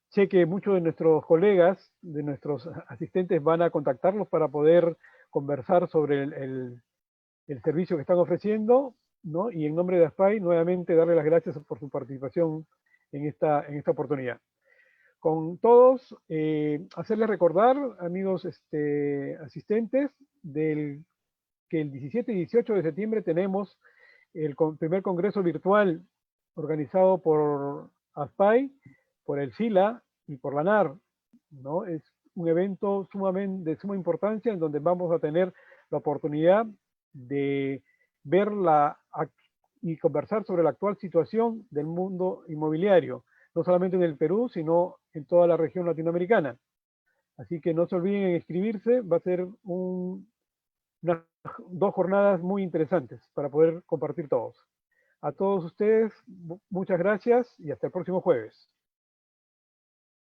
Speaker 3: Sé que muchos de nuestros colegas, de nuestros asistentes, van a contactarlos para poder conversar sobre el servicio que están ofreciendo, ¿no? Y en nombre de ASPAI, nuevamente darle las gracias por su participación en esta oportunidad. Con todos, hacerles recordar, amigos asistentes, que el 17 y 18 de septiembre tenemos el primer congreso virtual organizado por ASPAI, por el SILA y por la NAR, ¿no? Es un evento de suma importancia en donde vamos a tener la oportunidad de ver y conversar sobre la actual situación del mundo inmobiliario, no solamente en el Perú, sino en toda la región latinoamericana. Así que no se olviden en inscribirse, va a ser unas 2 jornadas muy interesantes para poder compartir todos. A todos ustedes, muchas gracias y hasta el próximo jueves.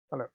Speaker 3: Hasta luego.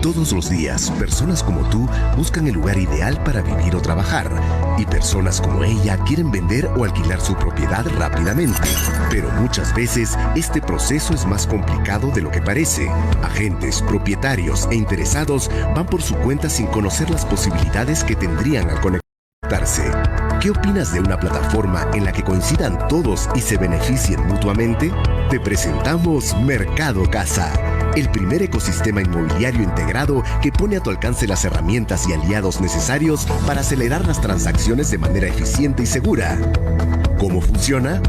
Speaker 1: Todos los días, personas como tú buscan el lugar ideal para vivir o trabajar, y personas como ella quieren vender o alquilar su propiedad rápidamente. Pero muchas veces este proceso es más complicado de lo que parece. Agentes, propietarios e interesados van por su cuenta sin conocer las posibilidades que tendrían al conectarse. ¿Qué opinas de una plataforma en la que coincidan todos y se beneficien mutuamente? Te presentamos Mercado Casa, el primer ecosistema inmobiliario integrado que pone a tu alcance las herramientas y aliados necesarios para acelerar las transacciones de manera eficiente y segura. ¿Cómo funciona?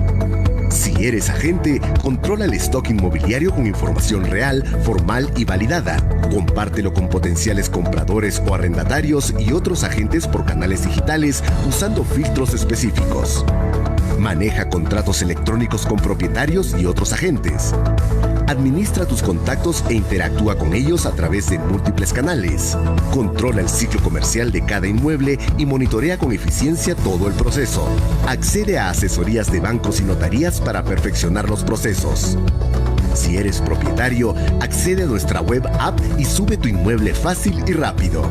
Speaker 1: Si eres agente, controla el stock inmobiliario con información real, formal y validada. Compártelo con potenciales compradores o arrendatarios y otros agentes por canales digitales usando filtros específicos. Maneja contratos electrónicos con propietarios y otros agentes. Administra tus contactos e interactúa con ellos a través de múltiples canales. Controla el ciclo comercial de cada inmueble y monitorea con eficiencia todo el proceso. Accede a asesorías de bancos y notarías para perfeccionar los procesos. Si eres propietario, accede a nuestra web app y sube tu inmueble fácil y rápido.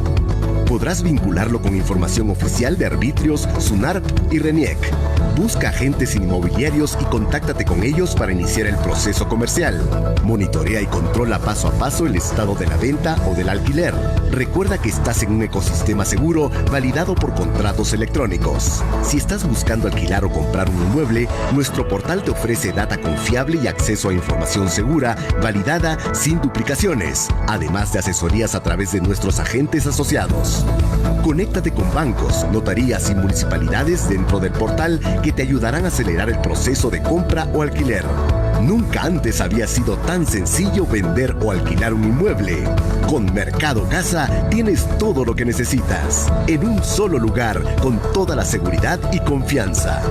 Speaker 1: Podrás vincularlo con información oficial de arbitrios, SUNARP y RENIEC. Busca agentes inmobiliarios y contáctate con ellos para iniciar el proceso comercial. Monitorea y controla paso a paso el estado de la venta o del alquiler. Recuerda que estás en un ecosistema seguro validado por contratos electrónicos. Si estás buscando alquilar o comprar un inmueble, nuestro portal te ofrece data confiable y acceso a información segura, validada, sin duplicaciones, además de asesorías a través de nuestros agentes asociados. Conéctate con bancos, notarías y municipalidades dentro del portal que te ayudarán a acelerar el proceso de compra o alquiler. Nunca antes había sido tan sencillo vender o alquilar un inmueble. Con Mercado Casa tienes todo lo que necesitas, en un solo lugar, con toda la seguridad y confianza.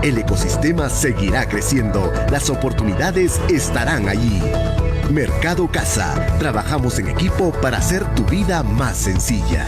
Speaker 1: El ecosistema seguirá creciendo, las oportunidades estarán allí. Mercado Casa, trabajamos en equipo para hacer tu vida más sencilla.